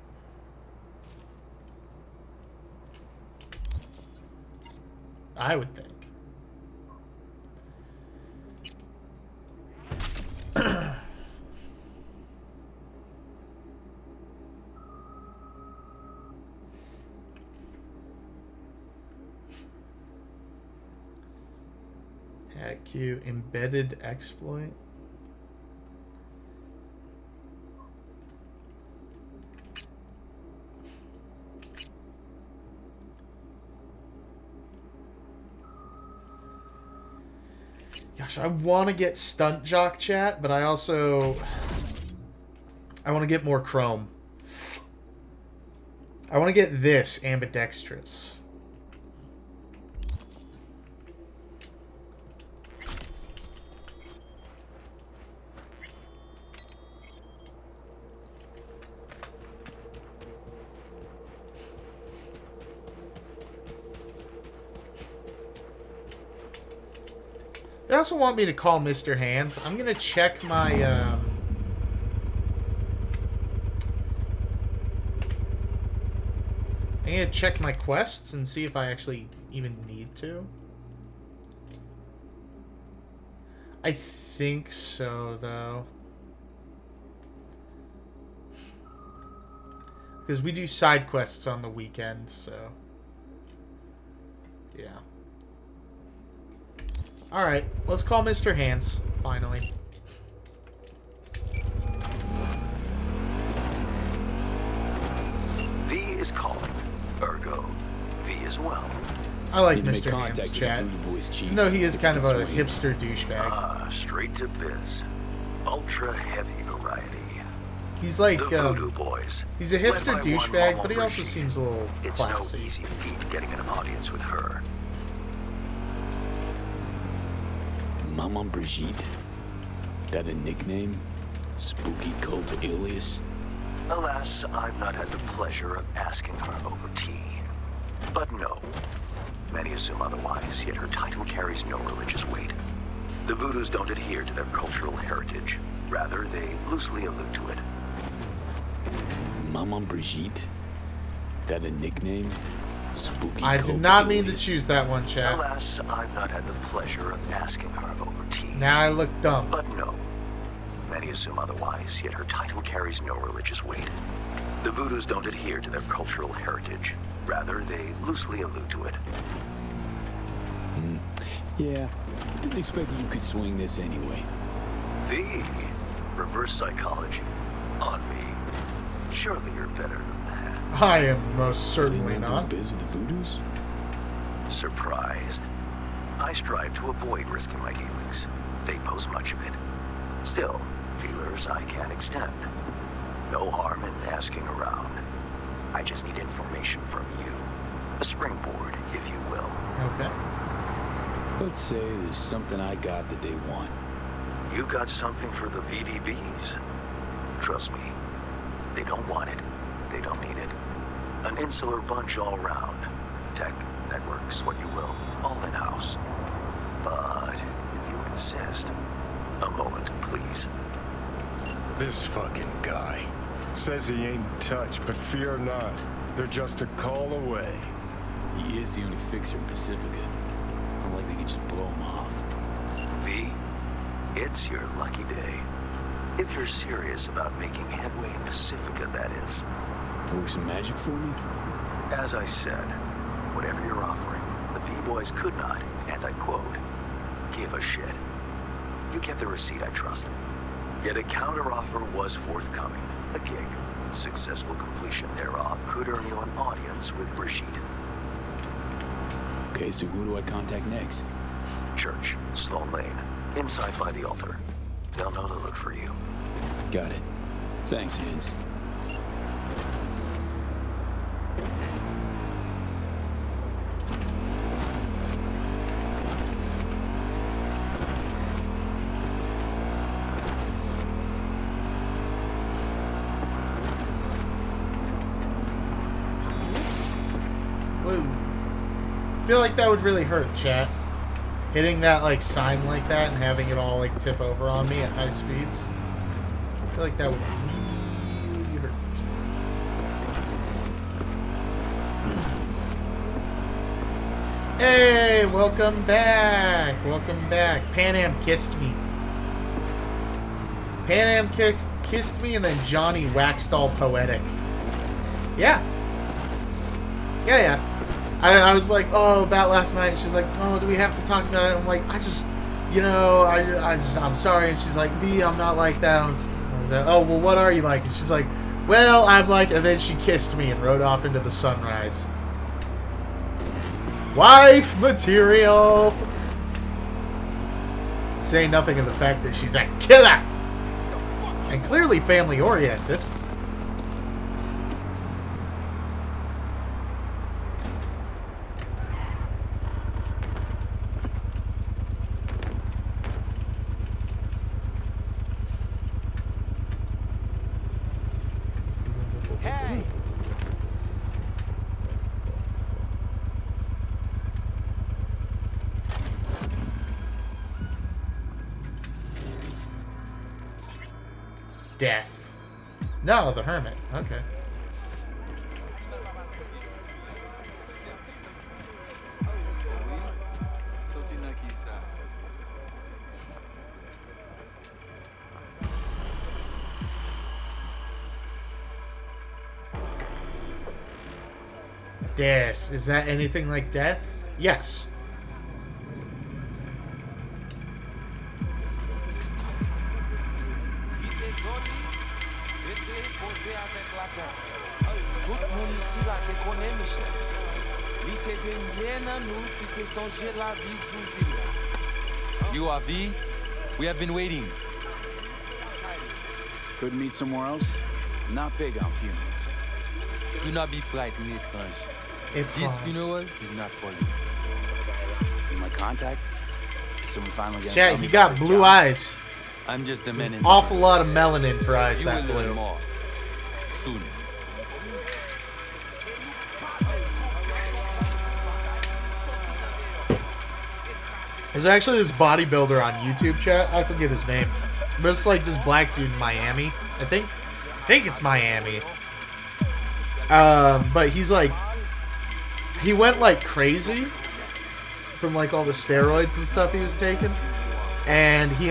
Speaker 2: I would think. Hack Q embedded exploit. Gosh, I want to get Stunt Jock chat, but I want to get more Chrome. I want to get this ambidextrous. They also want me to call Mr. Hands. I'm gonna check my I'm gonna check my quests and see if I actually even need to. I think so, though. Because we do side quests on the weekend, so... yeah. Alright, let's call Mr. Hands, finally.
Speaker 14: V is calling. Ergo, V as well.
Speaker 2: I like Mr. Hands, chat. No, he is kind of a hipster douchebag.
Speaker 14: Ah, straight to biz. Ultra heavy variety.
Speaker 2: He's like,
Speaker 14: the Voodoo Boys.
Speaker 2: He's a hipster douchebag, but he also seems a little classy.
Speaker 14: It's no easy feat getting an audience with her.
Speaker 6: Mama Brigitte? That a nickname? Spooky cult alias?
Speaker 14: Alas, I've not had the pleasure of asking her over tea. But no. Many assume otherwise, yet her title carries no religious weight. The Voodoos don't adhere to their cultural heritage. Rather, they loosely allude to it.
Speaker 6: Mama Brigitte? That a nickname? Spooky
Speaker 2: I did not mean to choose that one, chat.
Speaker 14: Alas, I've not had the pleasure of asking her over tea.
Speaker 2: Now I look dumb.
Speaker 14: But no. Many assume otherwise, yet her title carries no religious weight. The Voodoos don't adhere to their cultural heritage. Rather, they loosely allude to it.
Speaker 6: Yeah, didn't expect you could swing this anyway.
Speaker 14: V. Reverse psychology. On me. Surely you're better than that.
Speaker 2: I am most certainly not.
Speaker 6: Biz with the Voodoos?
Speaker 14: Surprised? I strive to avoid risking my dealings. They pose much of it. Still, feelers I can extend. No harm in asking around. I just need information from you. A springboard, if you will.
Speaker 2: Okay.
Speaker 6: Let's say there's something I got that they want.
Speaker 14: You got something for the VDBs. Trust me, they don't want it. They don't need it. An insular bunch all round. Tech, networks, what you will, all in-house. But if you insist, a moment, please.
Speaker 1: This fucking guy says he ain't in touch, but fear not. They're just a call away.
Speaker 6: He is the only fixer in Pacifica. Not like they could just blow him off.
Speaker 14: V, it's your lucky day. If you're serious about making headway in Pacifica, that is.
Speaker 6: Work some magic for me?
Speaker 14: As I said, whatever you're offering, the V-Boys could not, and I quote, give a shit. You get the receipt, I trust. Yet a counteroffer was forthcoming. A gig. Successful completion thereof could earn you an audience with Brigitte.
Speaker 6: Okay, so who do I contact next?
Speaker 14: Church, Sloan Lane, inside by the altar. They'll know to look for you.
Speaker 6: Got it. Thanks, Hans.
Speaker 2: I feel like that would really hurt, chat. Hitting that like sign like that and having it all like tip over on me at high speeds. I feel like that would really hurt. Hey, welcome back. Welcome back. Pan Am kissed me. Pan Am kissed me, and then Johnny waxed all poetic. Yeah. Yeah. I was like, oh, about last night. She's like, oh, do we have to talk about it? I'm like, I'm sorry. And she's like, V, I'm not like that. I was like, oh, well, what are you like? And she's like, well, I'm like, and then she kissed me and rode off into the sunrise. Wife material. Say nothing of the fact that she's a killer. And clearly family oriented. Death. No, the hermit. Okay. Death. Is that anything like death? Yes.
Speaker 6: You are V? We have been waiting. Couldn't meet somewhere else? Not big on funerals. Do not be frightened, étrange. This funeral is not for you. In my contact? Someone finally got
Speaker 2: Chat, you got blue eyes.
Speaker 6: I'm just a man in
Speaker 2: awful lot of melanin for eyes
Speaker 6: you
Speaker 2: that
Speaker 6: will
Speaker 2: blue.
Speaker 6: learn more. Soon.
Speaker 2: There's actually this bodybuilder on YouTube, chat. I forget his name. But it's like this black dude in Miami. I think it's Miami. But he's like, he went like crazy from like all the steroids and stuff he was taking. And he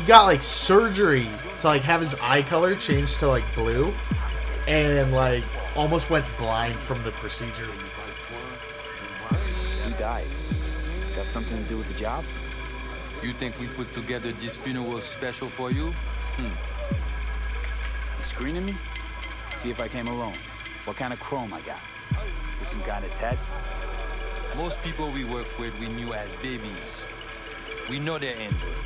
Speaker 2: got like surgery to like have his eye color changed to like blue. And like almost went blind from the procedure.
Speaker 6: He died. Got something to do with the job? You think we put together this funeral special for you? You screening me? See if I came alone. What kind of chrome I got? Is some kind of test?
Speaker 15: Most people we work with, we knew as babies. We know they're angels.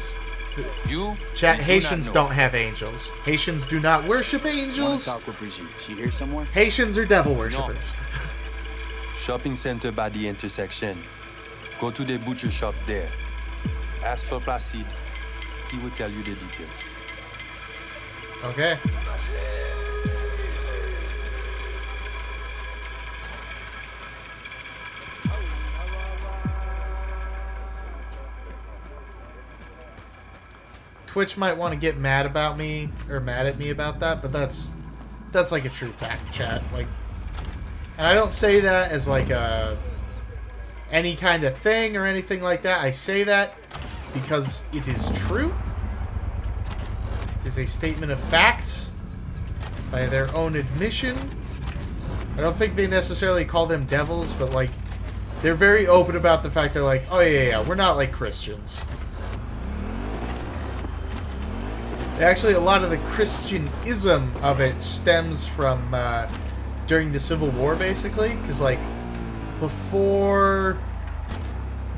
Speaker 15: You?
Speaker 2: Chat, Haitians don't have angels. Haitians do not worship angels.
Speaker 6: Talk with Brigitte. She here somewhere?
Speaker 2: Haitians are devil worshippers.
Speaker 15: No. Shopping center by the intersection. Go to the butcher shop there. Ask for Placide. He will tell you the details.
Speaker 2: Okay. Twitch might want to get mad about me or mad at me about that, but that's like a true fact, chat. Like, and I don't say that as like any kind of thing or anything like that. I say that because it is true. It is a statement of fact by their own admission. I don't think they necessarily call them devils, but like they're very open about the fact they're like, oh yeah, we're not like Christians. Actually, a lot of the Christianism of it stems from during the Civil War, basically, because like before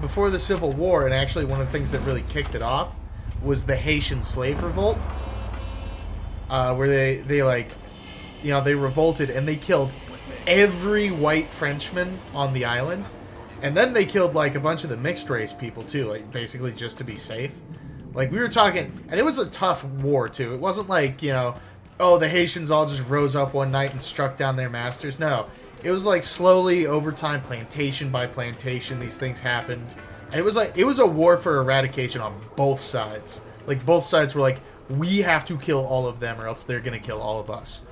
Speaker 2: the Civil War, and actually one of the things that really kicked it off was the Haitian slave revolt, where they like, you know, they revolted and they killed every white Frenchman on the island, and then they killed like a bunch of the mixed race people too, like basically just to be safe. Like, we were talking, and it was a tough war, too. It wasn't like, you know, oh, the Haitians all just rose up one night and struck down their masters. No. It was like slowly, over time, plantation by plantation, these things happened. And it was like, it was a war for eradication on both sides. Like, both sides were like, we have to kill all of them or else they're going to kill all of us.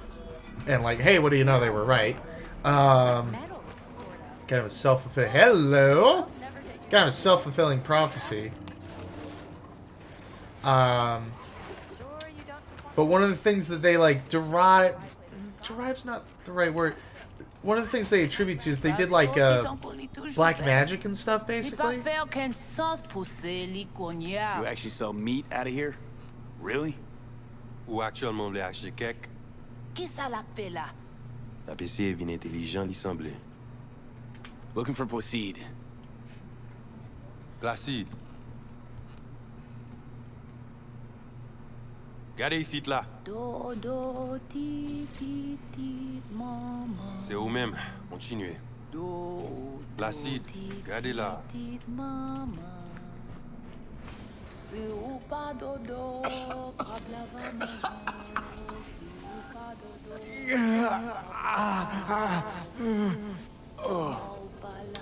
Speaker 2: And like, hey, what do you know? They were right. Kind of a self-fulfilling... Hello! Kind of a self-fulfilling prophecy. But one of the things that they like derive's not the right word. One of the things they attribute to is they did like black magic and stuff, basically.
Speaker 6: You actually sell meat out of here? Really?
Speaker 15: Ou actuellement le acheter quelque?
Speaker 7: Qui ça la fait là?
Speaker 15: La PC est bien intelligent, il semble.
Speaker 6: Looking for Placide.
Speaker 15: Placide. Regardez ici, là. C'est vous-même. Continuez. Placide, regardez là.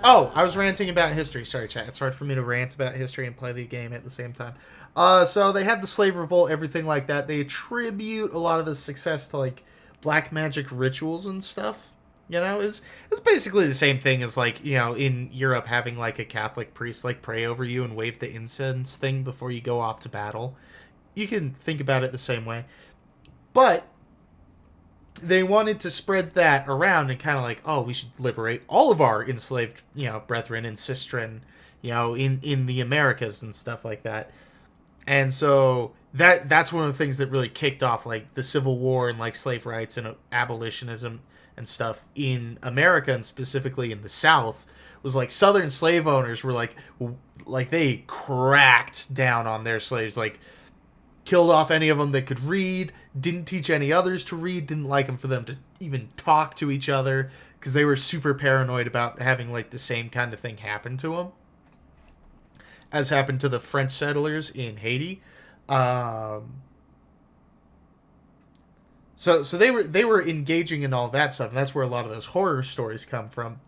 Speaker 2: Oh, I was ranting about history. Sorry, chat. It's hard for me to rant about history and play the game at the same time. So they had the slave revolt, everything like that. They attribute a lot of the success to like black magic rituals and stuff. You know, it's basically the same thing as like, you know, in Europe having like a Catholic priest like pray over you and wave the incense thing before you go off to battle. You can think about it the same way. But they wanted to spread that around and kind of like, oh, we should liberate all of our enslaved, you know, brethren and sistren, you know, in the Americas and stuff like that. And so that's one of the things that really kicked off like the Civil War and like slave rights and abolitionism and stuff in America, and specifically in the South, was like Southern slave owners were like they cracked down on their slaves, like killed off any of them that could read, didn't teach any others to read, didn't like them for them to even talk to each other because they were super paranoid about having like the same kind of thing happen to them as happened to the French settlers in Haiti. So they were engaging in all that stuff, and that's where a lot of those horror stories come from.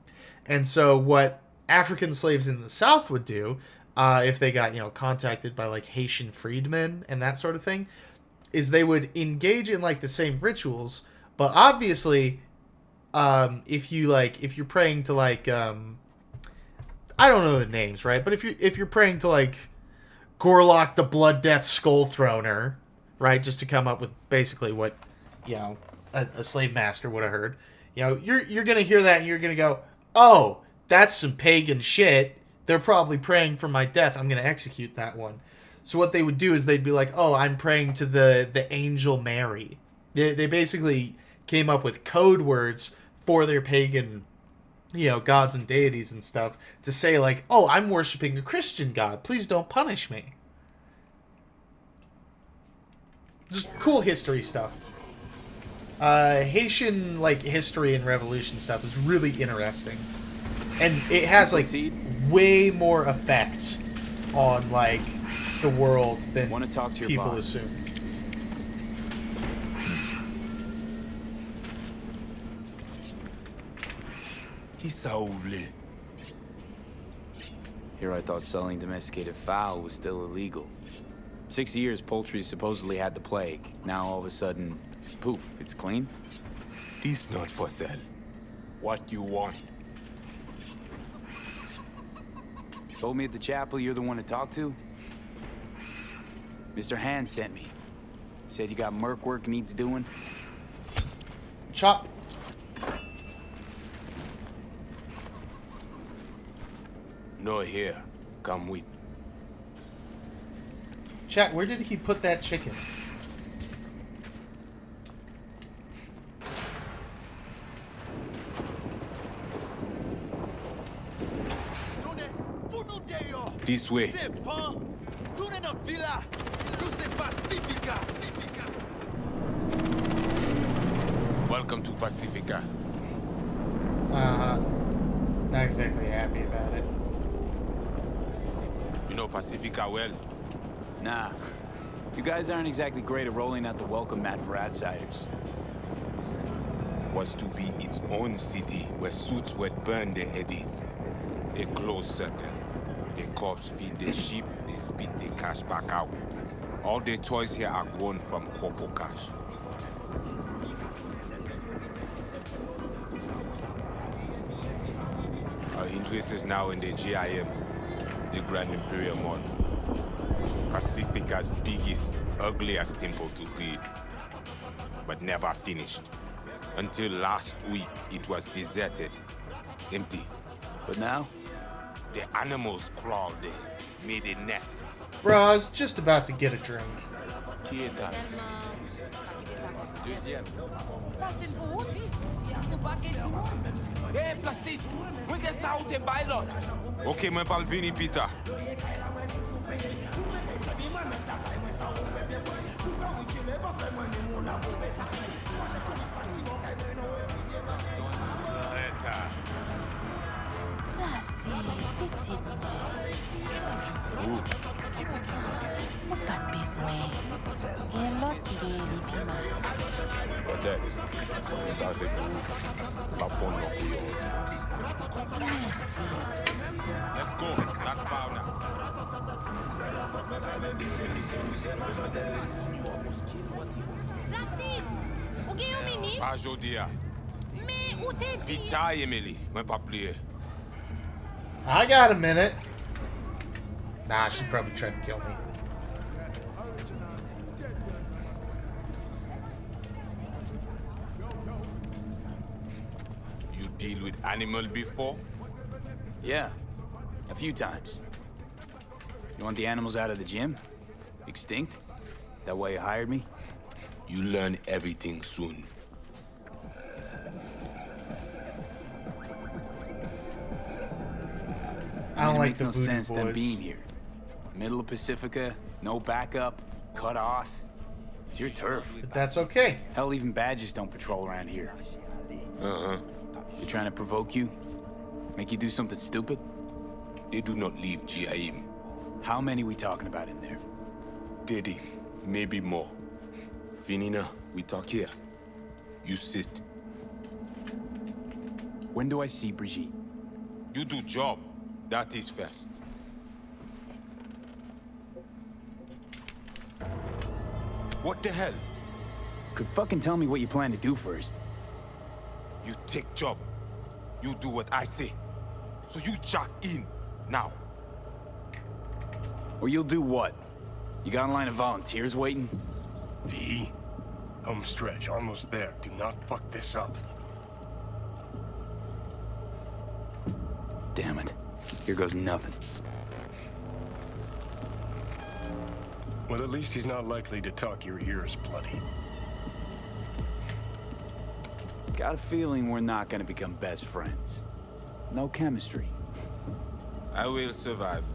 Speaker 2: And so what African slaves in the South would do, if they got, you know, contacted by like Haitian freedmen and that sort of thing, is they would engage in like the same rituals, but obviously, if you're praying to like, I don't know the names, right? But if you're praying to like Gorlock the Blood Death Skull Throner, right, just to come up with basically what, you know, a slave master would have heard, you know, you're gonna hear that and you're gonna go, oh, that's some pagan shit. They're probably praying for my death. I'm gonna execute that one. So what they would do is they'd be like, oh, I'm praying to the angel Mary. They basically came up with code words for their pagan, gods and deities and stuff, to say like, oh, I'm worshiping a Christian god, please don't punish me. Just cool history stuff. Haitian like history and revolution stuff is really interesting, and it has like way more effect on like the world than people assume.
Speaker 6: Here I thought selling domesticated fowl was still illegal. 6 years poultry supposedly had the plague. Now all of a sudden, poof, it's clean?
Speaker 16: This not for sale. What you want?
Speaker 6: Told me at the chapel you're the one to talk to? Mr. Hand sent me. Said you got merc work needs doing.
Speaker 2: Chop.
Speaker 16: No here. Come with.
Speaker 2: Chat, where did he put that chicken?
Speaker 16: This way. Welcome to Pacifica.
Speaker 2: Not exactly happy about it.
Speaker 16: You know Pacifica well?
Speaker 6: Nah. You guys aren't exactly great at rolling out the welcome mat for outsiders.
Speaker 16: Was to be its own city where suits would burn their headies. A closed circle. The corpse feed the sheep, they spit the cash back out. All the toys here are grown from Corpo cash. Our interest is now in the GIM, the Grand Imperial Mall. Pacifica's biggest, ugliest temple to read. But never finished. Until last week, it was deserted. Empty.
Speaker 6: But now?
Speaker 16: The animals crawled there, made a nest.
Speaker 2: Bro, I was just about to get a drink.
Speaker 16: Ok, mwen pal vini pita.
Speaker 17: Petite pas de besoin. Il y a l'autre qui est les piments.
Speaker 16: Peut-être. Mais ça, c'est pour la bonne couilleuse.
Speaker 17: Merci.
Speaker 16: Let's go. Not far now.
Speaker 17: Placide! Où est au mini?
Speaker 16: Pas Jodia.
Speaker 17: Mais où t'es dit?
Speaker 16: Vita, Emily. Mwen pas plié.
Speaker 2: I got a minute. Nah, she probably tried to kill me.
Speaker 16: You deal with animal before?
Speaker 6: Yeah, a few times. You want the animals out of the gym? Extinct? That why you hired me?
Speaker 16: You learn everything soon.
Speaker 2: I don't like
Speaker 6: makes
Speaker 2: the
Speaker 6: no
Speaker 2: voodoo
Speaker 6: sense them
Speaker 2: boys.
Speaker 6: being here. Middle of Pacifica, no backup, cut off. It's your turf.
Speaker 2: But that's okay.
Speaker 6: Hell, even badges don't patrol around here.
Speaker 16: Uh-huh.
Speaker 6: They're trying to provoke you? Make you do something stupid?
Speaker 16: They do not leave GIM.
Speaker 6: How many we talking about in there?
Speaker 16: 30, maybe more. Vinina, we talk here. You sit.
Speaker 6: When do I see Brigitte?
Speaker 16: You do job. That is first. What the hell?
Speaker 6: Could fucking tell me what you plan to do first.
Speaker 16: You take job. You do what I say. So you jack in, now.
Speaker 6: Or you'll do what? You got a line of volunteers waiting?
Speaker 1: V, home stretch, almost there. Do not fuck this up.
Speaker 6: Damn it. Here goes nothing.
Speaker 1: Well, at least he's not likely to talk your ears bloody.
Speaker 6: Got a feeling we're not gonna become best friends. No chemistry.
Speaker 16: I will survive.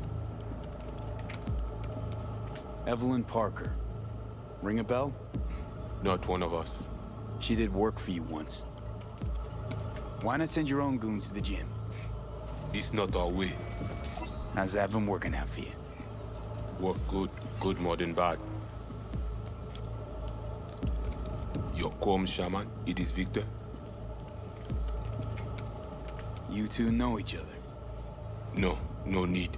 Speaker 6: Evelyn Parker. Ring a bell?
Speaker 16: Not one of us.
Speaker 6: She did work for you once. Why not send your own goons to the gym?
Speaker 16: This not our way.
Speaker 6: How's that been working out for you?
Speaker 16: Work good. Good more than bad. Your Quom shaman, it is Victor.
Speaker 6: You two know each other?
Speaker 16: No, no need.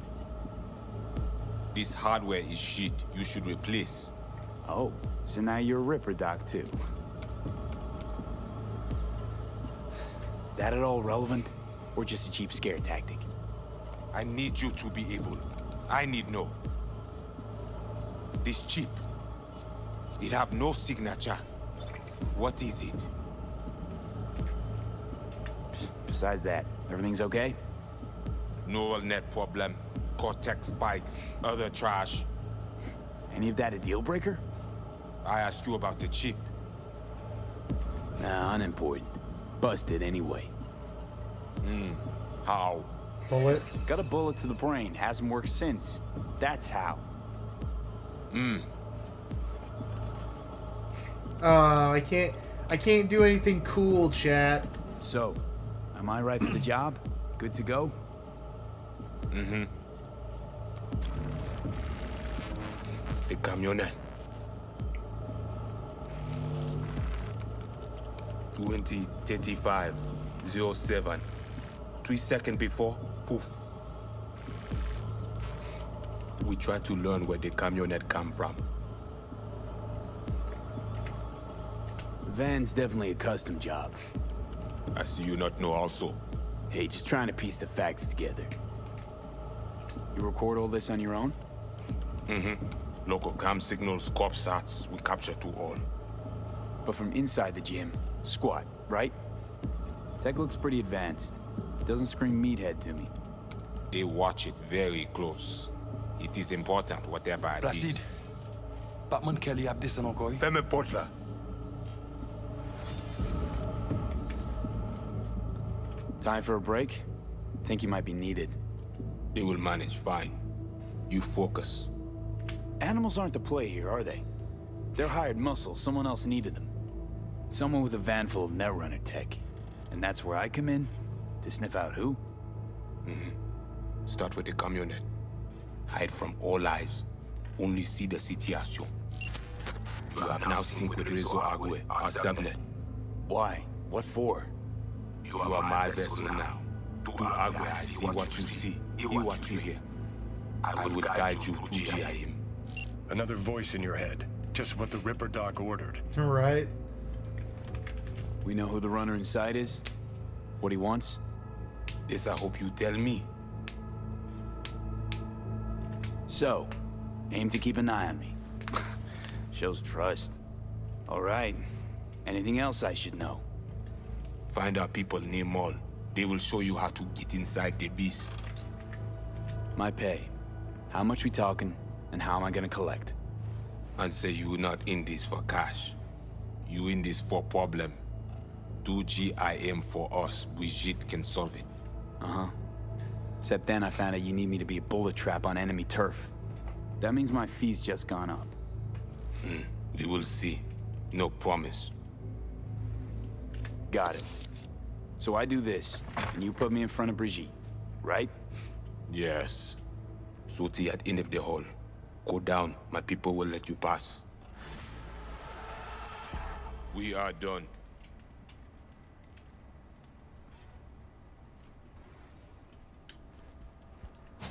Speaker 16: This hardware is shit. You should replace.
Speaker 6: Oh, so now you're a Ripper Doc too. Is that at all relevant? Or just a cheap scare tactic?
Speaker 16: I need you to be able. I need know. This chip. It have no signature. What is it?
Speaker 6: Besides that, everything's okay?
Speaker 16: Neural net problem. Cortex spikes. Other trash.
Speaker 6: Any of that a deal breaker?
Speaker 16: I asked you about the chip.
Speaker 6: Nah, unimportant. Busted anyway.
Speaker 16: How?
Speaker 2: Bullet.
Speaker 6: Got a bullet to the brain. Hasn't worked since. That's how.
Speaker 2: I can't do anything cool, chat.
Speaker 6: So, am I right for the job? Good to go?
Speaker 16: The camionette. 2035-07. 3 seconds before, poof. We try to learn where the camionette come from.
Speaker 6: Van's definitely a custom job.
Speaker 16: I see you not know also.
Speaker 6: Hey, just trying to piece the facts together. You record all this on your own?
Speaker 16: Local cam signals, corp sats, we capture to all.
Speaker 6: But from inside the gym, squat, right? Tech looks pretty advanced. Doesn't scream meathead to me.
Speaker 16: They watch it very close. It is important, whatever it
Speaker 13: Placide.
Speaker 16: is.
Speaker 13: Batman Kelly have this encore.
Speaker 16: Fais-moi porte là.
Speaker 6: Time for a break? Think you might be needed.
Speaker 16: They will manage fine. You focus.
Speaker 6: Animals aren't the play here, are they? They're hired muscle. Someone else needed them. Someone with a van full of Netrunner tech. And that's where I come in? To sniff out who?
Speaker 16: Start with the camionette. Hide from all eyes. Only see the situation. You have now synced with Rezo Agüe, our subnet.
Speaker 6: Why? What for?
Speaker 16: You are my vessel now. To Agüe, I see what you see, hear what you hear. I will guide you to GIM.
Speaker 1: Another voice in your head. Just what the Ripper Doc ordered.
Speaker 2: All right.
Speaker 6: We know who the runner inside is? What he wants?
Speaker 16: This I hope you tell me.
Speaker 6: So, aim to keep an eye on me. Shows trust. All right. Anything else I should know?
Speaker 16: Find our people near Mall. They will show you how to get inside the beast.
Speaker 6: My pay. How much we talking, and how am I gonna collect?
Speaker 16: And say you not in this for cash. You in this for problem. Do GIM for us. Brigitte can solve it.
Speaker 6: Except then I found out you need me to be a bullet trap on enemy turf. That means my fee's just gone up.
Speaker 16: We will see. No promise.
Speaker 6: Got it. So I do this, and you put me in front of Brigitte, right?
Speaker 16: Yes. Suti at end of the hall. Go down. My people will let you pass. We are done.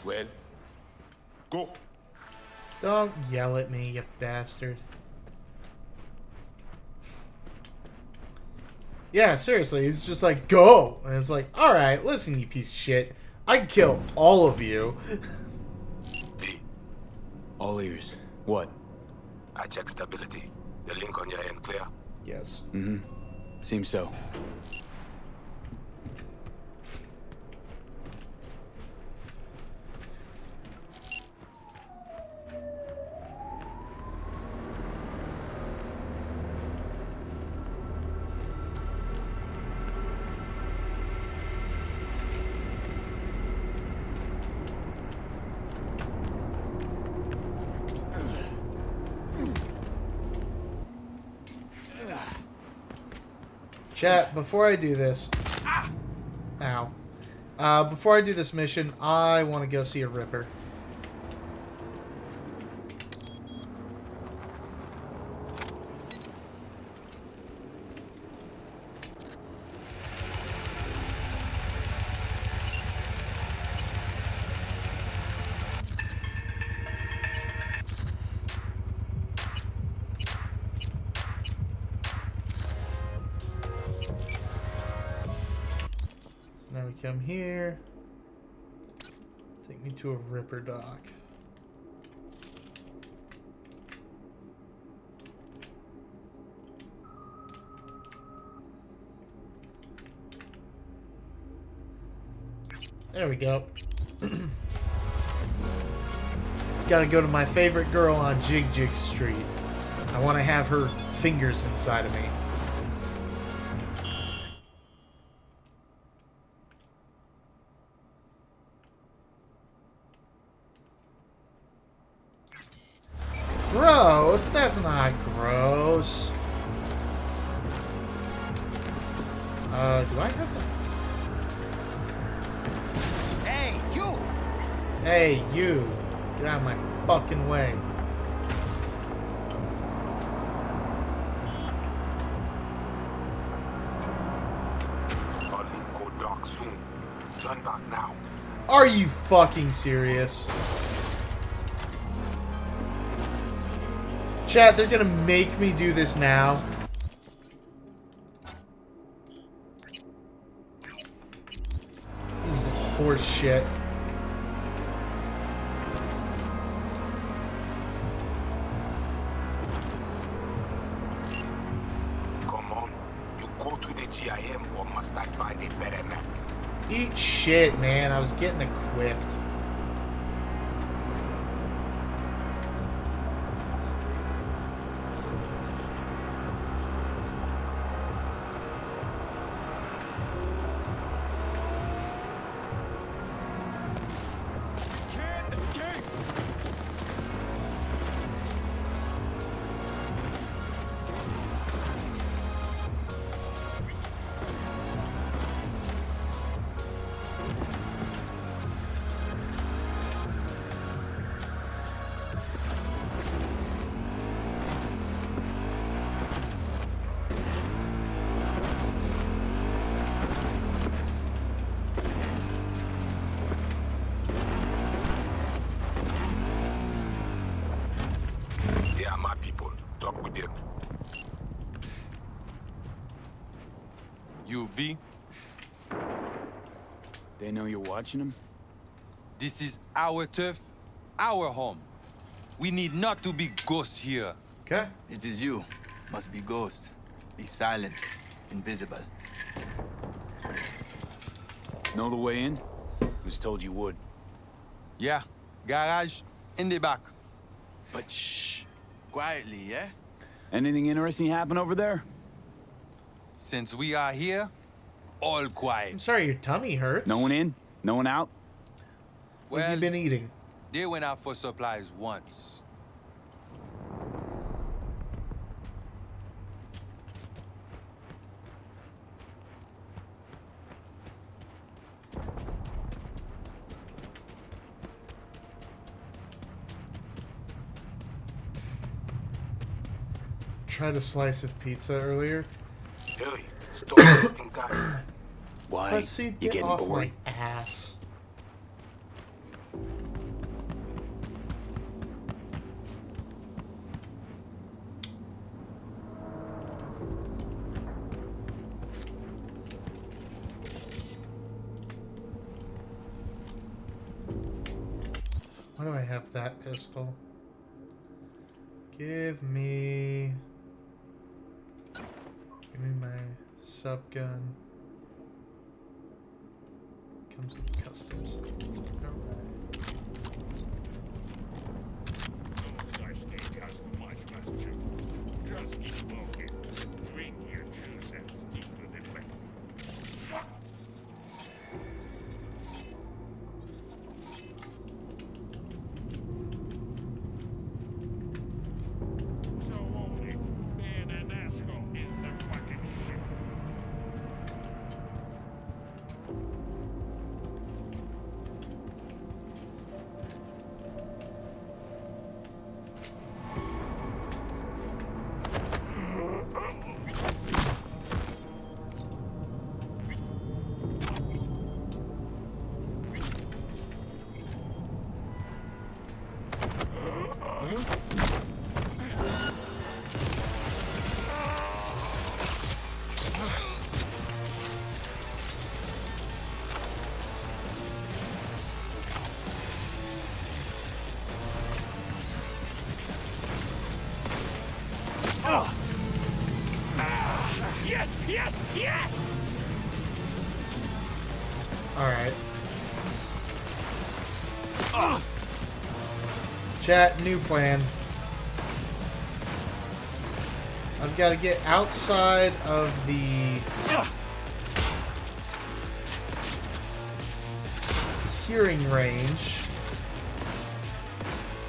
Speaker 16: Well, go.
Speaker 2: Don't yell at me, you bastard. Yeah, seriously, he's just like, go! And it's like, alright, listen, you piece of shit. I can kill all of you.
Speaker 6: All ears. What?
Speaker 16: I check stability. The link on your end clear?
Speaker 2: Yes.
Speaker 6: Seems so.
Speaker 2: Chat, before I do this... Ow. Before I do this mission, I want to go see a Ripper. Now we come here. Take me to a Ripper dock. There we go. Gotta go to my favorite girl on Jig Jig Street. I want to have her fingers inside of me. Gross. That's not gross. Do I have that?
Speaker 8: Hey, you!
Speaker 2: Hey, you. Get out of my fucking way.
Speaker 16: Our link go dark soon. Turn back now.
Speaker 2: Are you fucking serious? Chat, they're gonna make me do this now. This is horse shit.
Speaker 16: Come on. You go to the GIM or must I find a better map?
Speaker 2: Eat shit, man. I was getting equipped.
Speaker 16: They are my people. Talk with them.
Speaker 15: You, V?
Speaker 6: They know you're watching them?
Speaker 15: This is our turf, our home. We need not to be ghosts here.
Speaker 2: Okay.
Speaker 8: It is you. Must be ghost. Be silent. Invisible.
Speaker 6: Know the way in? Was told you would.
Speaker 15: Yeah, garage in the back.
Speaker 8: But shh. Quietly, yeah?
Speaker 6: Anything interesting happen over there?
Speaker 15: Since we are here, all quiet.
Speaker 2: I'm sorry, your tummy hurts.
Speaker 6: No one in? No one out?
Speaker 2: What have you been eating?
Speaker 15: They went out for supplies once.
Speaker 2: Tried a slice of pizza earlier.
Speaker 16: Hurry. Stop wasting time.
Speaker 6: Why?
Speaker 2: Let's see,
Speaker 6: You
Speaker 2: get
Speaker 6: getting
Speaker 2: off
Speaker 6: bored?
Speaker 2: my ass. Why do I have that pistol? Give me my sub gun. Comes with customs.
Speaker 12: Just keep smoking. Drink your juice and stick to the plan. So only being an asshole is the fucking shit. Yes, yes, yes!
Speaker 2: Alright. Chat, new plan. I've got to get outside of the hearing range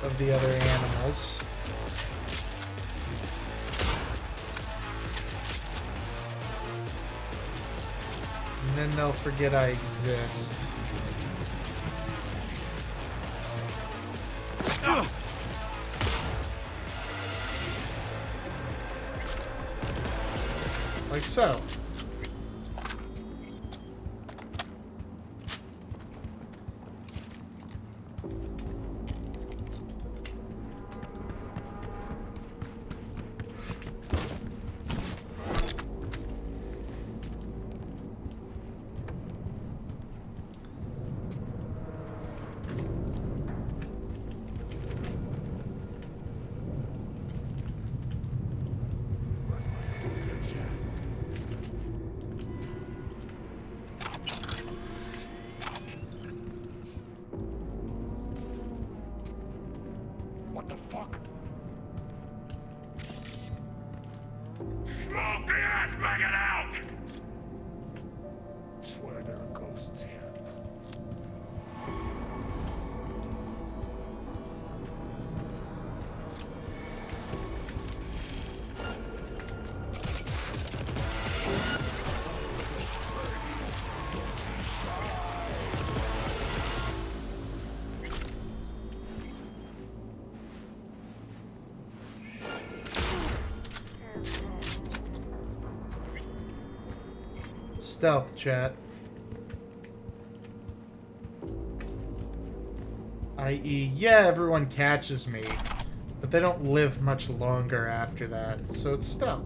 Speaker 2: of the other animals. And then they'll forget I exist. Like so.
Speaker 12: What the fuck? Smoke the ass back it out! Swear there are ghosts here.
Speaker 2: Stealth, chat. I.e., yeah, everyone catches me, but they don't live much longer after that, so it's stealth.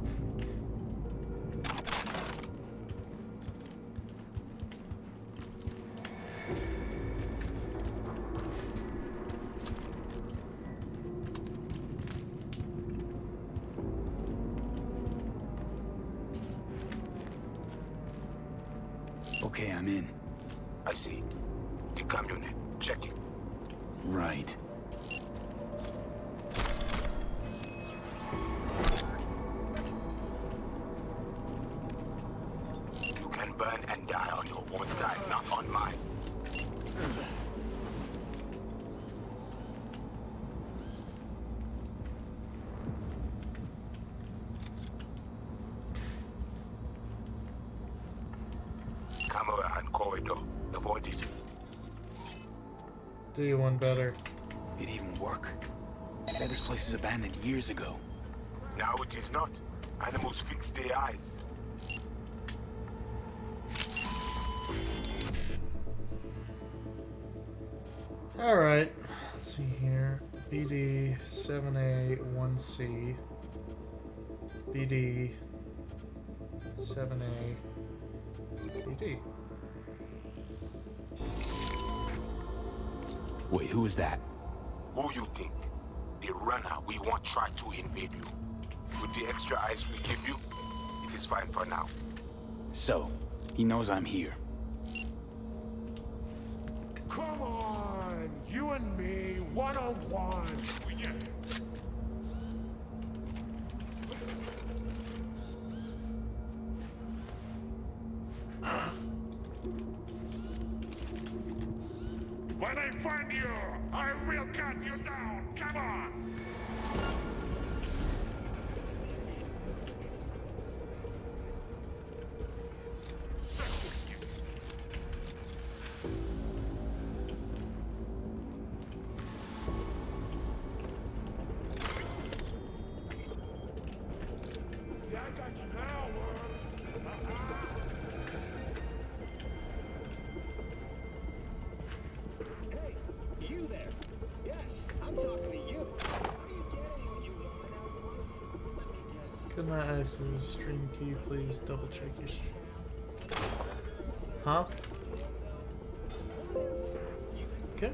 Speaker 6: Okay, I'm in.
Speaker 10: I see. The camionette. Check it.
Speaker 6: Right.
Speaker 10: You can burn and die on your own time, not on mine. Camera and corridor. Avoid it.
Speaker 2: Do you one better?
Speaker 6: It even work? Said this place is abandoned years ago.
Speaker 10: Now it is not. Animals fix their eyes.
Speaker 2: Alright. Let's see here. BD 7A 1C. BD 7A BD.
Speaker 6: Wait, who is that?
Speaker 10: Who you think? The runner we want try to invade you. With the extra eyes we give you, it is fine for now.
Speaker 6: So, he knows I'm here.
Speaker 12: Come on! You and me, one-on-one! Yeah. When I find you, I will cut you down! Come on! Yeah, I got you now,
Speaker 3: Hey, you there? Yes, I'm talking to you. Are you getting you line out one? Let me guess.
Speaker 2: Could not ask the stream key, please double check your stream. Huh? Okay.